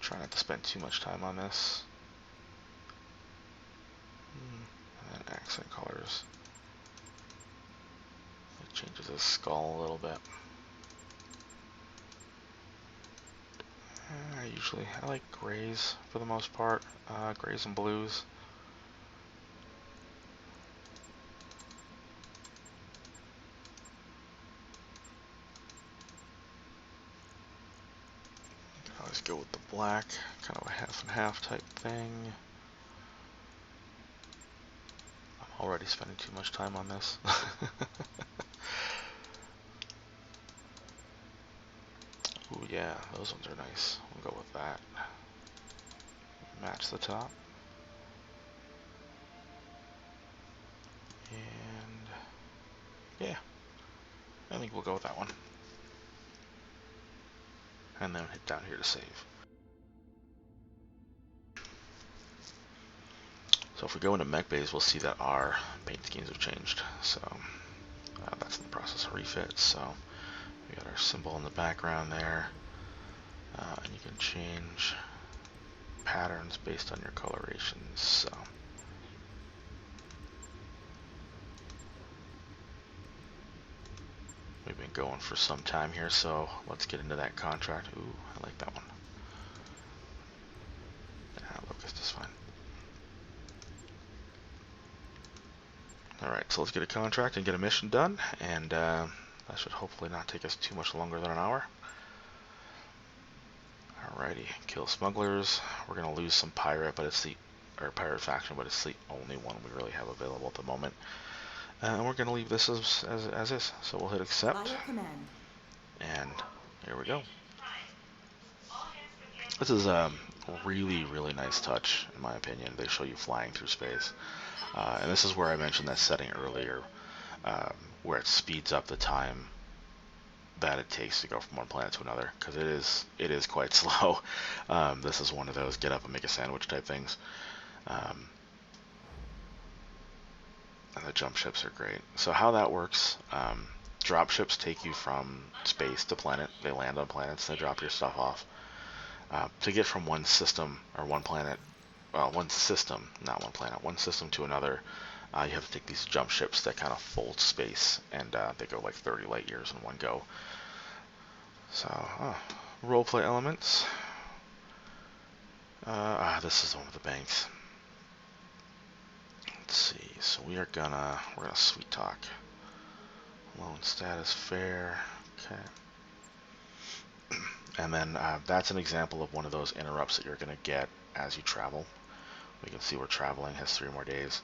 Try not to spend too much time on this. And then accent colors. It changes his skull a little bit. I like grays for the most part, grays and blues. You can always go with the black, kind of a half and half type thing. I'm already spending too much time on this. Ooh yeah, those ones are nice. We'll go with that. Match the top. And yeah, I think we'll go with that one. And then hit down here to save. So if we go into mech bays, we'll see that our paint schemes have changed. So that's in the process of refit. So we got our symbol in the background there. And you can change patterns based on your colorations. So we've been going for some time here, so let's get into that contract. Ooh, I like that one. Yeah, locust is fine. Alright, so let's get a contract and get a mission done, and that should hopefully not take us too much longer than an hour. Alrighty, kill smugglers. We're gonna lose some pirate, but it's the pirate faction, but it's the only one we really have available at the moment. And we're gonna leave this as is. So we'll hit accept. By your command. And here we go. This is a really nice touch, in my opinion. They show you flying through space. And this is where I mentioned that setting earlier, where it speeds up the time that it takes to go from one planet to another, because it is quite slow. This is one of those get up and make a sandwich type things. And the jump ships are great. So how that works, drop ships take you from space to planet. They land on planets, they drop your stuff off. To get from one system, or one planet, well, one system, not one planet, one system to another, you have to take these jump ships that kind of fold space, and they go like 30 light years in one go. So, roleplay elements. This is the one with the banks. Let's see, so we're gonna sweet talk. Loan status fair, okay. And then that's an example of one of those interrupts that you're gonna get as you travel. We can see we're traveling, has 3 more days.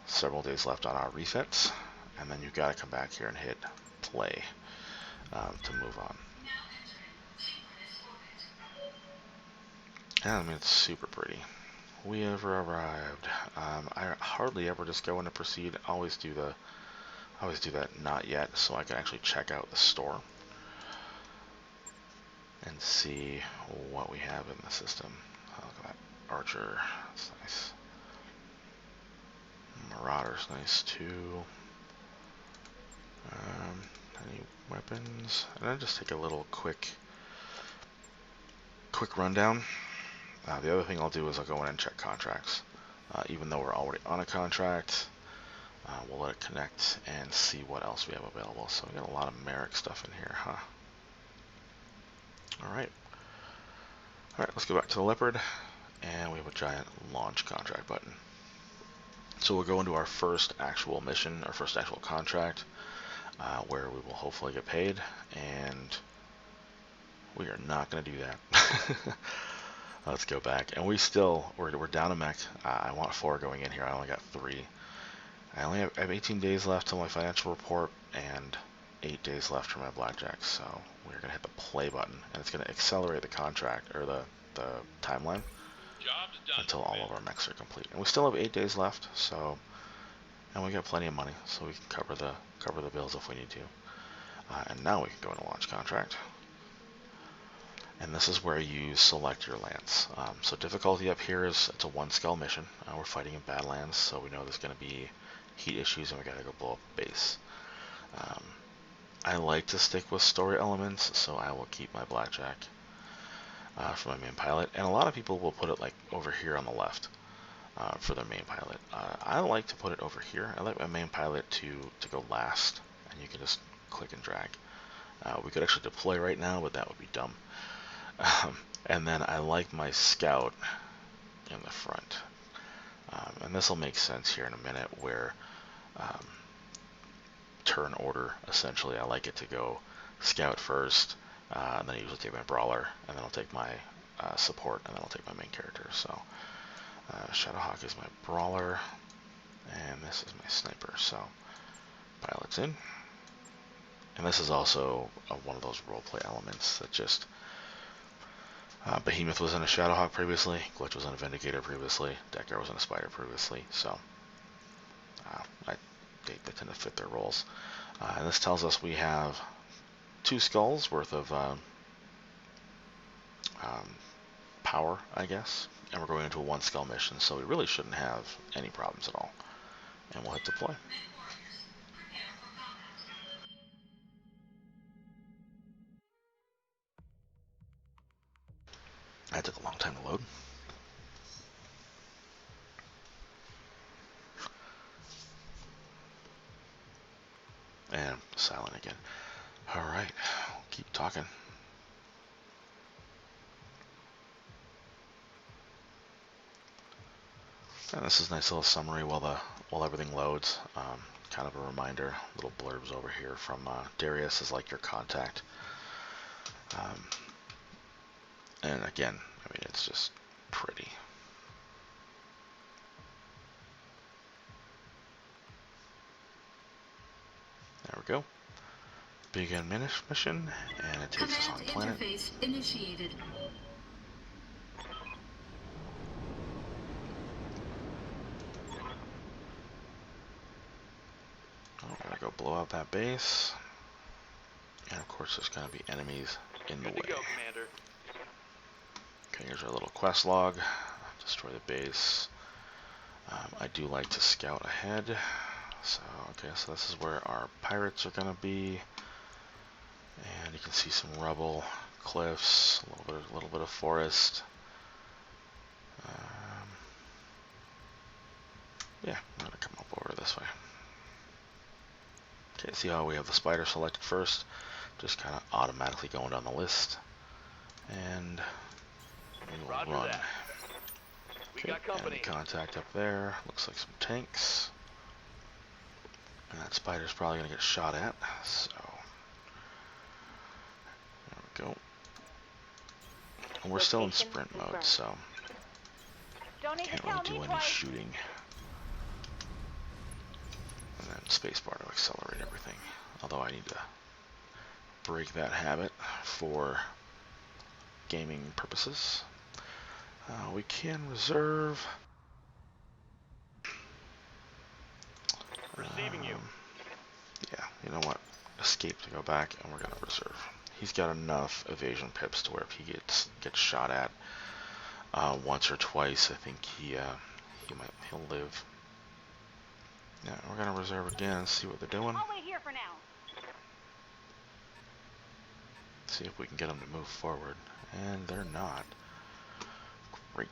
Several days left on our refits, and then you've got to come back here and hit play to move on. And I mean, it's super pretty. We have arrived. I hardly ever just go into proceed. I always do that not yet, so I can actually check out the store and see what we have in the system. Oh, look at that Archer. That's nice. Marauder's nice too. Any weapons? And I'll just take a little quick rundown. The other thing I'll do is I'll go in and check contracts. Even though we're already on a contract, we'll let it connect and see what else we have available. So we got a lot of Merrick stuff in here, huh? Alright. Alright, let's go back to the Leopard, and we have a giant launch contract button. So we'll go into our first actual mission, our first actual contract, where we will hopefully get paid, and we are not going to do that. Let's go back, and we're down a mech. I want 4 going in here. I only got 3. I have 18 days left till my financial report, and 8 days left for my blackjack. So we're going to hit the play button, and it's going to accelerate the contract, or the timeline, until all of our mechs are complete. And we still have 8 days left, so, and we got plenty of money, so we can cover the bills if we need to. And now we can go into launch contract. And this is where you select your lands. So difficulty up here is it's a 1 skull mission. We're fighting in Badlands, so we know there's going to be heat issues, and we got to go blow up a base. I like to stick with story elements, so I will keep my blackjack for my main pilot. And a lot of people will put it like over here on the left for their main pilot. I like to put it over here. I like my main pilot to go last, and you can just click and drag. We could actually deploy right now, but that would be dumb. And then I like my scout in the front. And this will make sense here in a minute, where turn order, essentially, I like it to go scout first, and then I usually take my brawler, and then I'll take my support, and then I'll take my main character. So Shadowhawk is my brawler, and this is my sniper. So pilot's in. And this is also one of those roleplay elements that just Behemoth was in a Shadowhawk previously, Glitch was in a Vindicator previously, Deckard was in a Spider previously, so they tend to fit their roles. And this tells us we have 2 skulls worth of power, I guess, and we're going into a 1 skull mission, so we really shouldn't have any problems at all. And we'll hit deploy. That took a long time to load. And silent again. Alright, keep talking. And this is a nice little summary while everything loads. Kind of a reminder, little blurbs over here from Darius is like your contact. And again, I mean, it's just pretty. There we go. Begin mission, and it takes us on planet. Interface initiated. Oh, gotta go blow out that base. And of course, there's gonna be enemies in the way. Go, Commander. Okay, here's our little quest log. Destroy the base. I do like to scout ahead. So, okay, so this is where our pirates are gonna be. And you can see some rubble, cliffs, a little bit of forest. Yeah, I'm gonna come up over this way. Okay, see how we have the spider selected first? Just kind of automatically going down the list. And we will run. That. We Okay, got company. and contact up there. Looks like some tanks. And that spider's probably gonna get shot at. So there we go. And we're still in sprint mode, so can't really do any shooting. And then spacebar to accelerate everything. Although I need to break that habit for gaming purposes. We can reserve. Receiving you. Yeah, you know what? Escape to go back, and we're gonna reserve. He's got enough evasion pips to where if he gets shot at, once or twice. I think he'll live. Yeah, we're gonna reserve again and see what they're doing. I'll wait here for now. See if we can get them to move forward, and they're not. Great.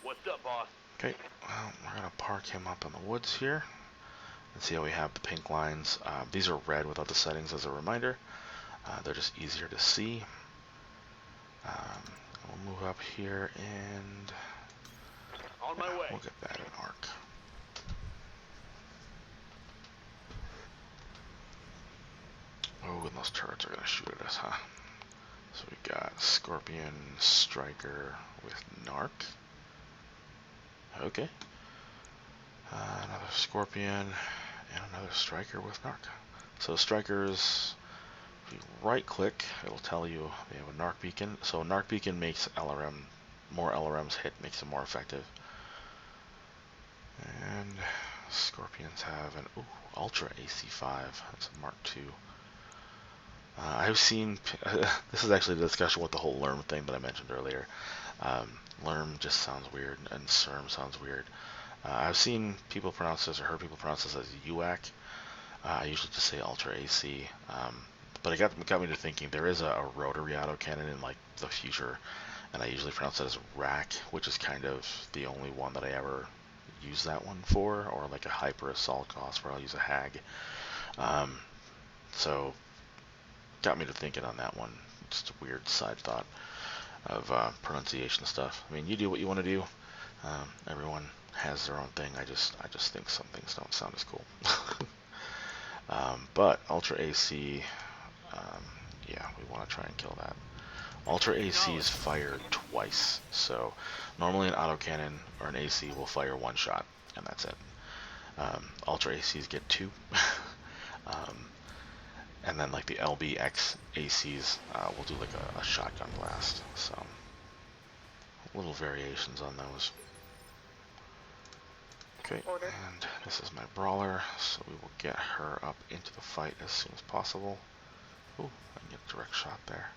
What's up, boss? Okay, well, we're gonna park him up in the woods here, and see how we have the pink lines. These are red without the settings as a reminder. They're just easier to see. We'll move up here and On my way. we'll get that in arc. Oh, and those turrets are going to shoot at us, huh? So we got Scorpion, Striker with Narc. Okay. Another Scorpion and another Striker with Narc. So Strikers, if you right click, it'll tell you they have a Narc beacon. So a Narc beacon makes more LRMs hit, makes them more effective. And Scorpions have an Ultra AC5. That's a Mark II. I've seen, this is actually the discussion with the whole LERM thing that I mentioned earlier. LERM just sounds weird, and CERM sounds weird. I've seen people pronounce this, or heard people pronounce this as UAC. I usually just say Ultra AC. But it got me to thinking there is a rotary autocannon in like the future, and I usually pronounce it as RAC, which is kind of the only one that I ever use that one for, or like a hyper assault cost where I'll use a HAG. So got me to thinking on that one. Just a weird side thought of pronunciation stuff. I mean, you do what you want to do. Everyone has their own thing. I just think some things don't sound as cool. But Ultra AC, yeah, we want to try and kill that. Ultra AC is fired twice. So normally an autocannon or an AC will fire one shot, and that's it. Ultra ACs get two. And then like the LBX ACs will do like a shotgun blast. So little variations on those. Okay, and this is my brawler, so we will get her up into the fight as soon as possible. Ooh, I can get a direct shot there.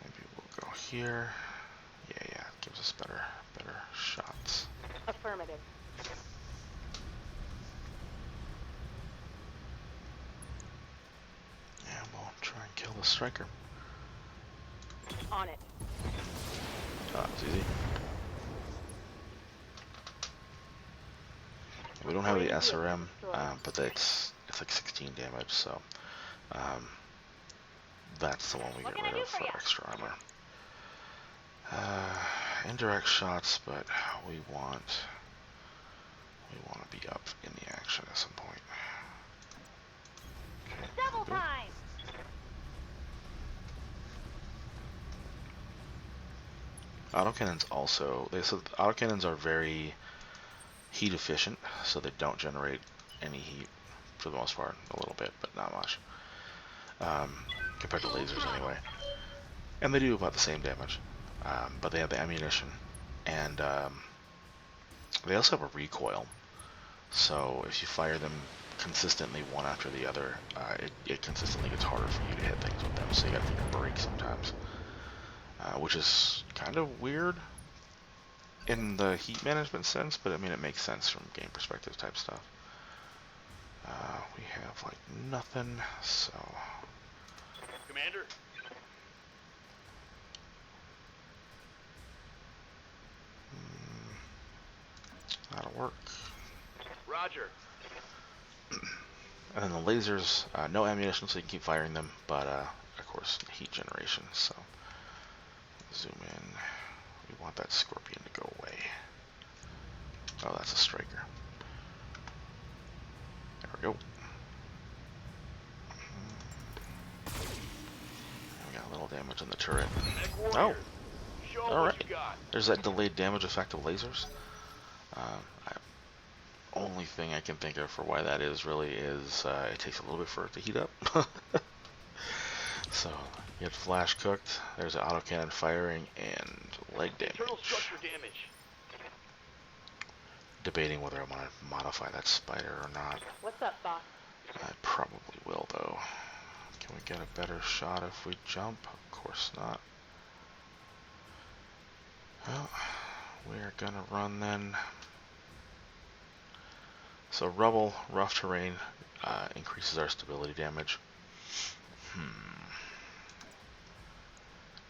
Maybe we'll go here. Yeah, it gives us better shots. Affirmative. And we'll try and kill the Striker. On it. It's easy. We don't have the SRM, but it's like 16 damage, so that's the one we get rid of for extra armor. Indirect shots, but we want to be up in the action at some point. Okay, Double time. Autocannons also, so autocannons are very heat efficient, so they don't generate any heat for the most part, a little bit, but not much, compared to lasers anyway. And they do about the same damage, but they have the ammunition, and they also have a recoil. So if you fire them consistently one after the other, it consistently gets harder for you to hit things with them, so you gotta take a break sometimes. Which is kind of weird in the heat management sense, but I mean it makes sense from game perspective type stuff. We have like nothing, so... Commander? That'll work. Roger. And then the lasers, no ammunition, so you can keep firing them, but of course heat generation, so zoom in. We want that Scorpion to go away. Oh, that's a Striker. There we go. We got a little damage on the turret. Oh, alright. There's that delayed damage effect of lasers. Only thing I can think of for why that is really is it takes a little bit for it to heat up. So you get flash cooked. There's an autocannon firing and leg damage. Internal structure damage. Debating whether I want to modify that spider or not. What's up, boss? I probably will, though. Can we get a better shot if we jump? Of course not. Well, we're gonna run then. So rubble, rough terrain, increases our stability damage.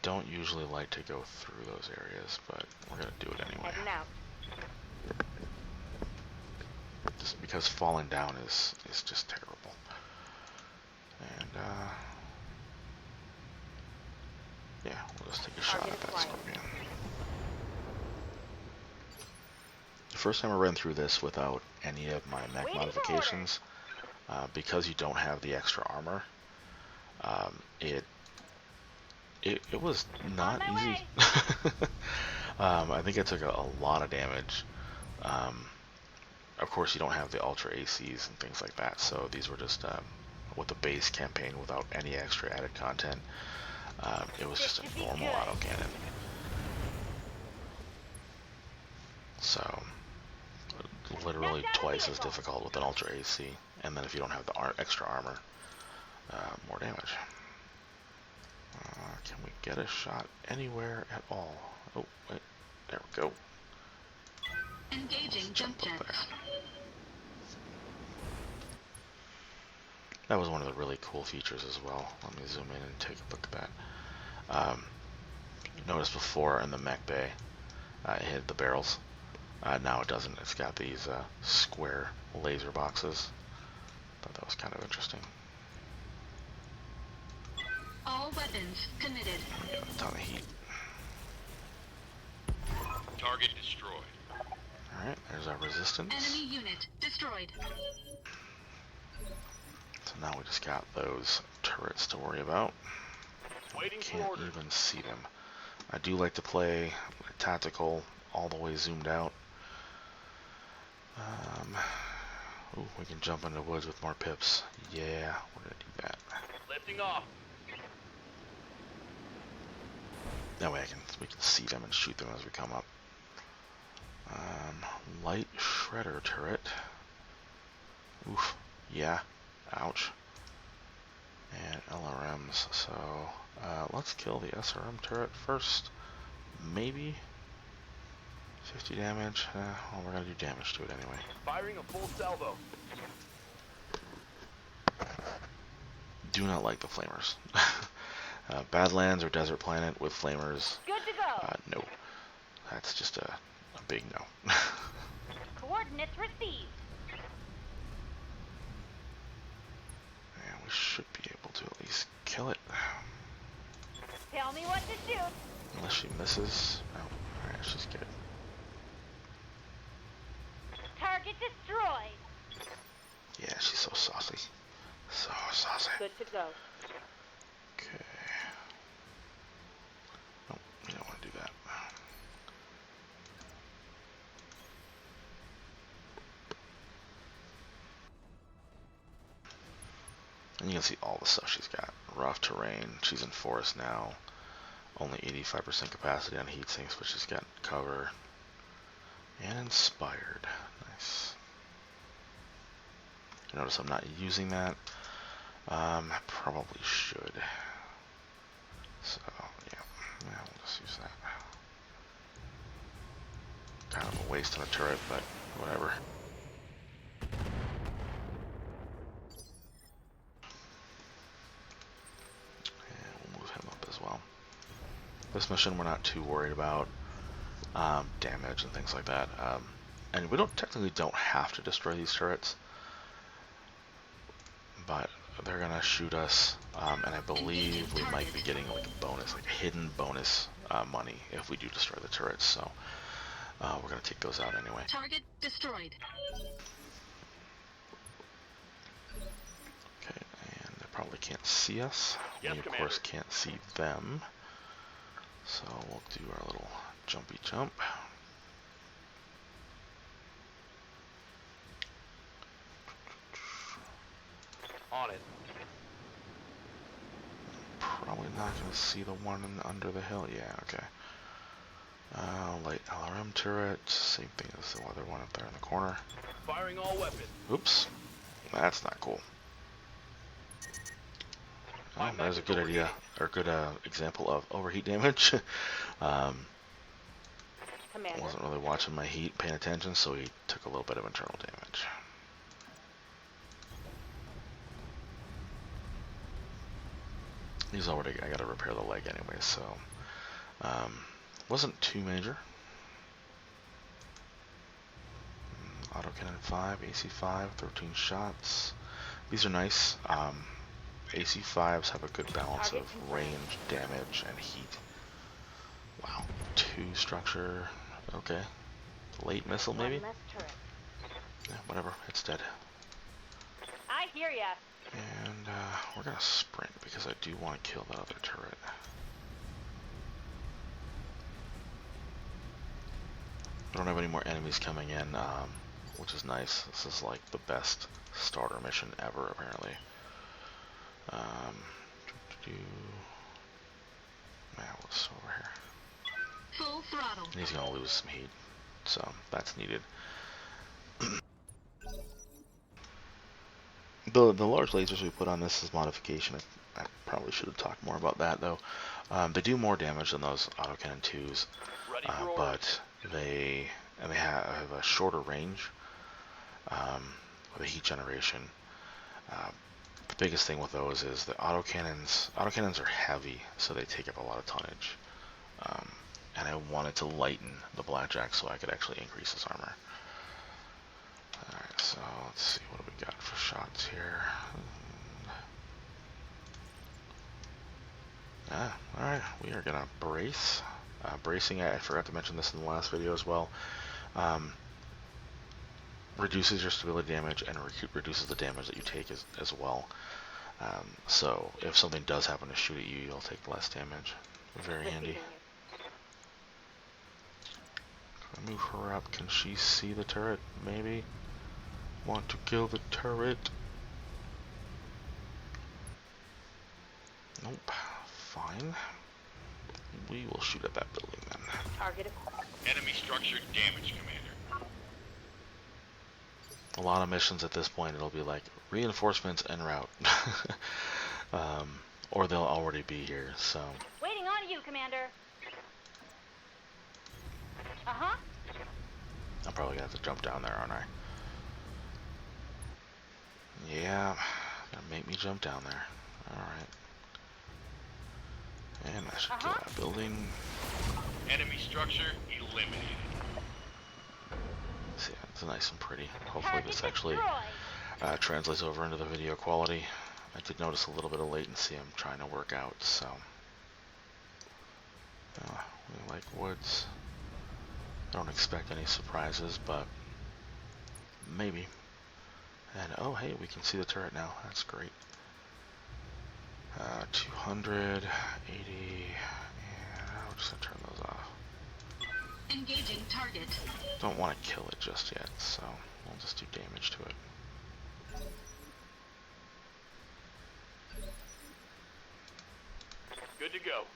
Don't usually like to go through those areas, but we're gonna do it anyway. Heading out. Just because falling down is just terrible. And yeah, we'll just take a shot at that scorpion. The first time I ran through this without any of my mech modifications, because you don't have the extra armor, it was not easy. I think I took a lot of damage. Of course, you don't have the ultra ACs and things like that, so these were just with the base campaign without any extra added content. It was just a normal autocannon. So, literally twice as difficult with an ultra AC, and then if you don't have the extra armor, more damage. Can we get a shot anywhere at all? Oh, wait, there we go. Engaging jump jets. That was one of the really cool features as well. Let me zoom in and take a look at that. Notice before in the mech bay, it hit the barrels. Now it doesn't. It's got these square laser boxes. Thought that was kind of interesting. All weapons committed. A ton of heat. Target destroyed. Alright, there's our resistance. Enemy unit destroyed. So now we just got those turrets to worry about. Waiting for Can't order. even see them. I do like to play tactical, all the way zoomed out. Ooh, we can jump into the woods with more pips. Yeah, we're gonna do that. Lifting off. That way we can see them and shoot them as we come up. Light shredder turret. Oof. Yeah. Ouch. And LRMs. So let's kill the SRM turret first. Maybe 50 damage. Well, we're gonna do damage to it anyway. Firing a full salvo. Do not like the flamers. Badlands or desert planet with flamers. Good to go. No. That's just a big no. Coordinates received. And we should be able to at least kill it. Tell me what to shoot. Unless she misses. Oh, alright, she's good. Target destroyed. Yeah, she's so saucy. So saucy. Good to go. Okay. Nope, we don't want to do that. And you can see all the stuff she's got. Rough terrain. She's in forest now. Only 85% capacity on heat sinks, but she's got cover. And inspired. Nice. You notice I'm not using that. I probably should. So, yeah. Yeah, we'll just use that. Kind of a waste on a turret, but whatever. And we'll move him up as well. This mission we're not too worried about damage and things like that. And we technically don't have to destroy these turrets, but they're gonna shoot us, and I believe we might be getting like a bonus, like a hidden bonus money if we do destroy the turrets. So we're gonna take those out anyway. Target destroyed. Okay, and they probably can't see us. Yes, We of Commander. course can't see them. So we'll do our little jumpy jump. On it. Probably not going to see the one under the hill. Yeah, okay. Light LRM turret. Same thing as the other one up there in the corner. Firing all weapons. Oops. That's not cool. Oh, that was a good idea, or good example of overheat damage. Commander. Wasn't really watching my heat, paying attention, so he took a little bit of internal damage. He's already, I gotta repair the leg anyway, so wasn't too major. Autocannon 5, AC5, 13 shots. These are nice. AC5s have a good balance of range, damage, and heat. Wow. 2 structure. Okay. Late missile, maybe? One less turret. Yeah, whatever. It's dead. I hear ya. And we're gonna sprint because I do want to kill that other turret. I don't have any more enemies coming in, which is nice. This is like the best starter mission ever, apparently. Man, what's over here? Full throttle. And he's gonna lose some heat, so that's needed. The large lasers we put on this is modification. I probably should have talked more about that though. They do more damage than those autocannon 2s, Ready for orders. but they have a shorter range with a heat generation. The biggest thing with those is the autocannons. Autocannons are heavy, so they take up a lot of tonnage. And I wanted to lighten the blackjack so I could actually increase his armor. Alright, so let's see, what do we got for shots here? Alright, we are gonna brace. Bracing, I forgot to mention this in the last video as well, reduces your stability damage and reduces the damage that you take as well. So if something does happen to shoot at you, you'll take less damage. Very handy. Can I move her up? Can she see the turret? Maybe. Want to kill the turret? Nope. Fine. We will shoot at that building then. Target. Enemy structure damage, Commander. A lot of missions at this point, it'll be like reinforcements en route. Or they'll already be here, so. Waiting on you, Commander. Uh-huh. I'm probably gonna have to jump down there, aren't I? Yeah, gonna make me jump down there. Alright. And I should kill that building. Enemy structure eliminated. See, it's nice and pretty. Hopefully this actually translates over into the video quality. I did notice a little bit of latency I'm trying to work out, so. We like woods. I don't expect any surprises, but maybe. And oh hey, we can see the turret now. That's great. 200, 80, and I'm just gonna turn those off. Engaging target. Don't want to kill it just yet, so we'll just do damage to it. Good to go.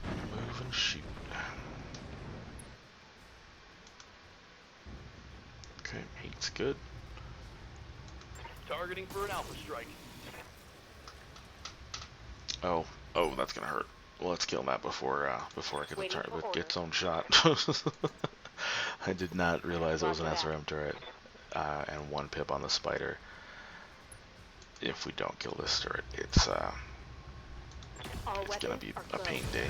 Move and shoot. Okay, heat's good. Targeting for an alpha strike. Oh, that's gonna hurt. Well, let's kill that before I get the turret get its own shot. I did not realize it was an SRM turret, and 1 pip on the spider. If we don't kill this turret, it's gonna be a pain day.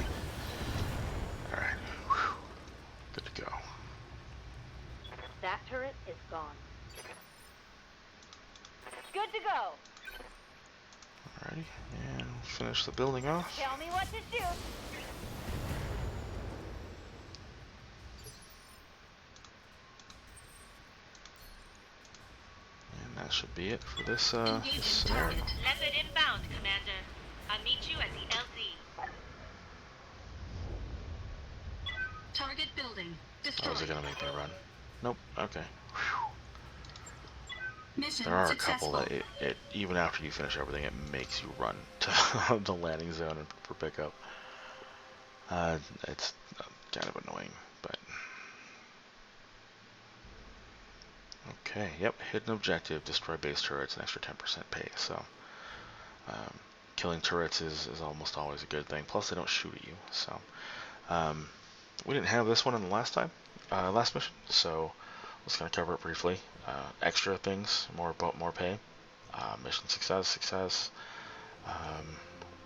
All right, good to go. That turret is gone. Good to go. Alrighty, and finish the building off. Tell me what to shoot. And that should be it for this Engaging scenario. target. Method inbound, Commander. I'll meet you at the LZ. Target building. Oh, is Destroyed. it gonna make me run? Nope. Okay. Whew. Mission There are a successful. couple that it even after you finish everything, it makes you run to the landing zone and for pickup. It's kind of annoying, but Okay, yep, hidden objective, destroy base turrets, an extra 10% pay. So, killing turrets is almost always a good thing. Plus, they don't shoot at you. So, we didn't have this one in the last mission. So, let's kind of cover it briefly. Extra things, more pay. Mission success.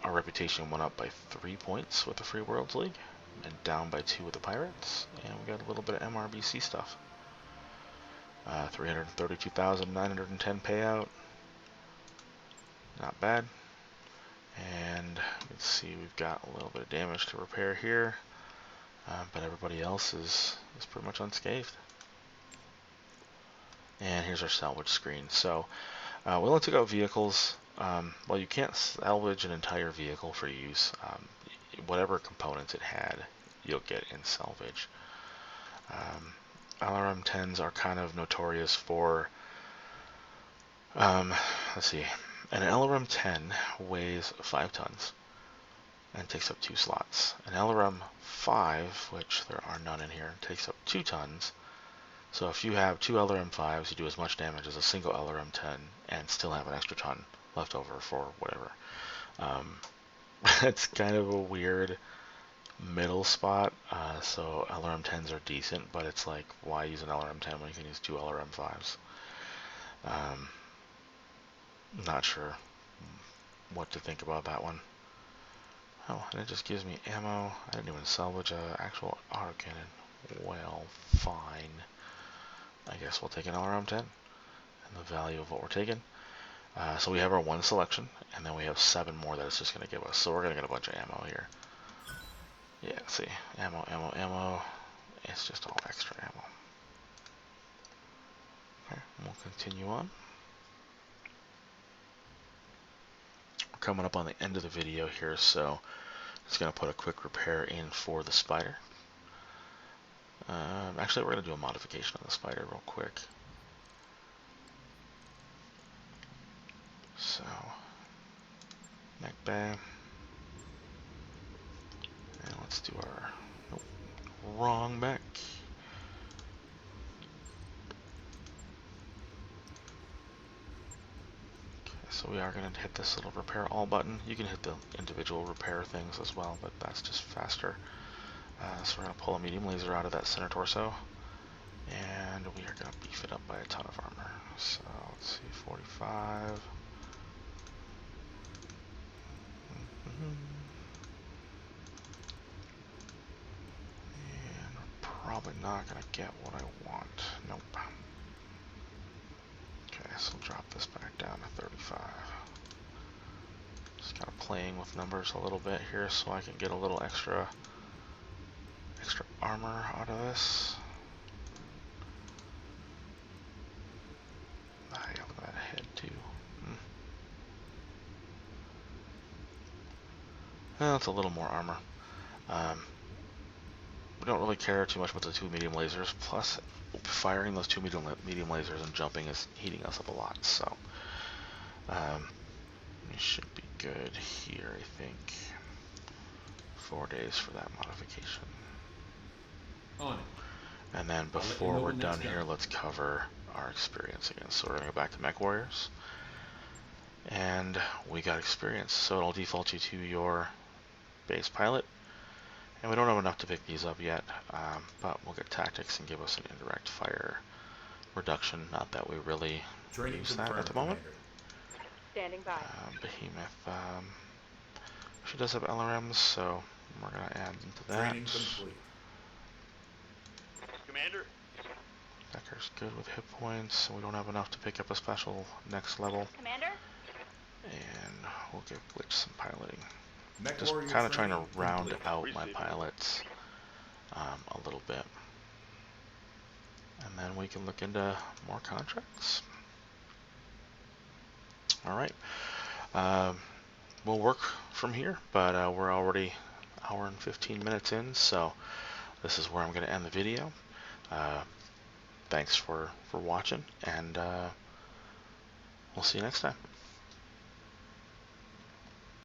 Our reputation went up by 3 points with the Free Worlds League, and down by 2 with the Pirates. And we got a little bit of MRBC stuff. 332,910 payout. Not bad. And let's see, we've got a little bit of damage to repair here, but everybody else is pretty much unscathed. And here's our salvage screen. So we only took out vehicles. Well, you can't salvage an entire vehicle for use. Whatever components it had, you'll get in salvage. LRM 10s are kind of notorious for, let's see, an LRM 10 weighs 5 tons and takes up 2 slots. An LRM 5, which there are none in here, takes up 2 tons. So if you have 2 LRM 5s, you do as much damage as a single LRM 10 and still have an extra ton left over for whatever. It's kind of a weird middle spot. So LRM 10s are decent, but it's like, why use an LRM 10 when you can use 2 LRM 5s? Not sure what to think about that one. Oh, and it just gives me ammo. I didn't even salvage an actual autocannon. Well, fine. I guess we'll take an LRM 10 and the value of what we're taking. So we have our 1 selection, and then we have 7 more that it's just going to give us. So we're going to get a bunch of ammo here. Yeah, see, ammo. It's just all extra ammo. Okay, we'll continue on. We're coming up on the end of the video here, so just going to put a quick repair in for the spider. Actually, we're going to do a modification on the spider real quick. So, neck bang. And let's do our, nope, wrong mech. Okay, so we are going to hit this little repair all button. You can hit the individual repair things as well, but that's just faster. So we're going to pull a medium laser out of that center torso, and we are going to beef it up by a ton of armor. So let's see, 45. And we're probably not going to get what I want. Nope. Okay, so we'll drop this back down to 35. Just kind of playing with numbers a little bit here so I can get a little extra armor out of this. Ah, yeah, look at that head too. Well, it's a little more armor. We don't really care too much about the 2 medium lasers. Plus, firing those 2 medium lasers and jumping is heating us up a lot. So, we should be good here, I think. 4 days for that modification. On it. And then I'll let you before know we're when that's done here, done. let's cover our experience again. So we're going to go back to Mech Warriors. And we got experience. So it'll default you to your base pilot. And we don't have enough to pick these up yet, but we'll get tactics and give us an indirect fire reduction. Not that we really Training use that confirmed, at the moment. Commander. Standing by. Behemoth, she does have LRMs, so we're going to add into that. Training complete. Commander, Decker's good with hit points, so we don't have enough to pick up a special next level. Commander? And we'll give Glitch some piloting. Mech Just warrior kind of trying to training round complete. out my Receiving. pilots a little bit. And then we can look into more contracts. Alright. We'll work from here, but we're already an hour and 15 minutes in, so this is where I'm going to end the video. Thanks for watching, and we'll see you next time.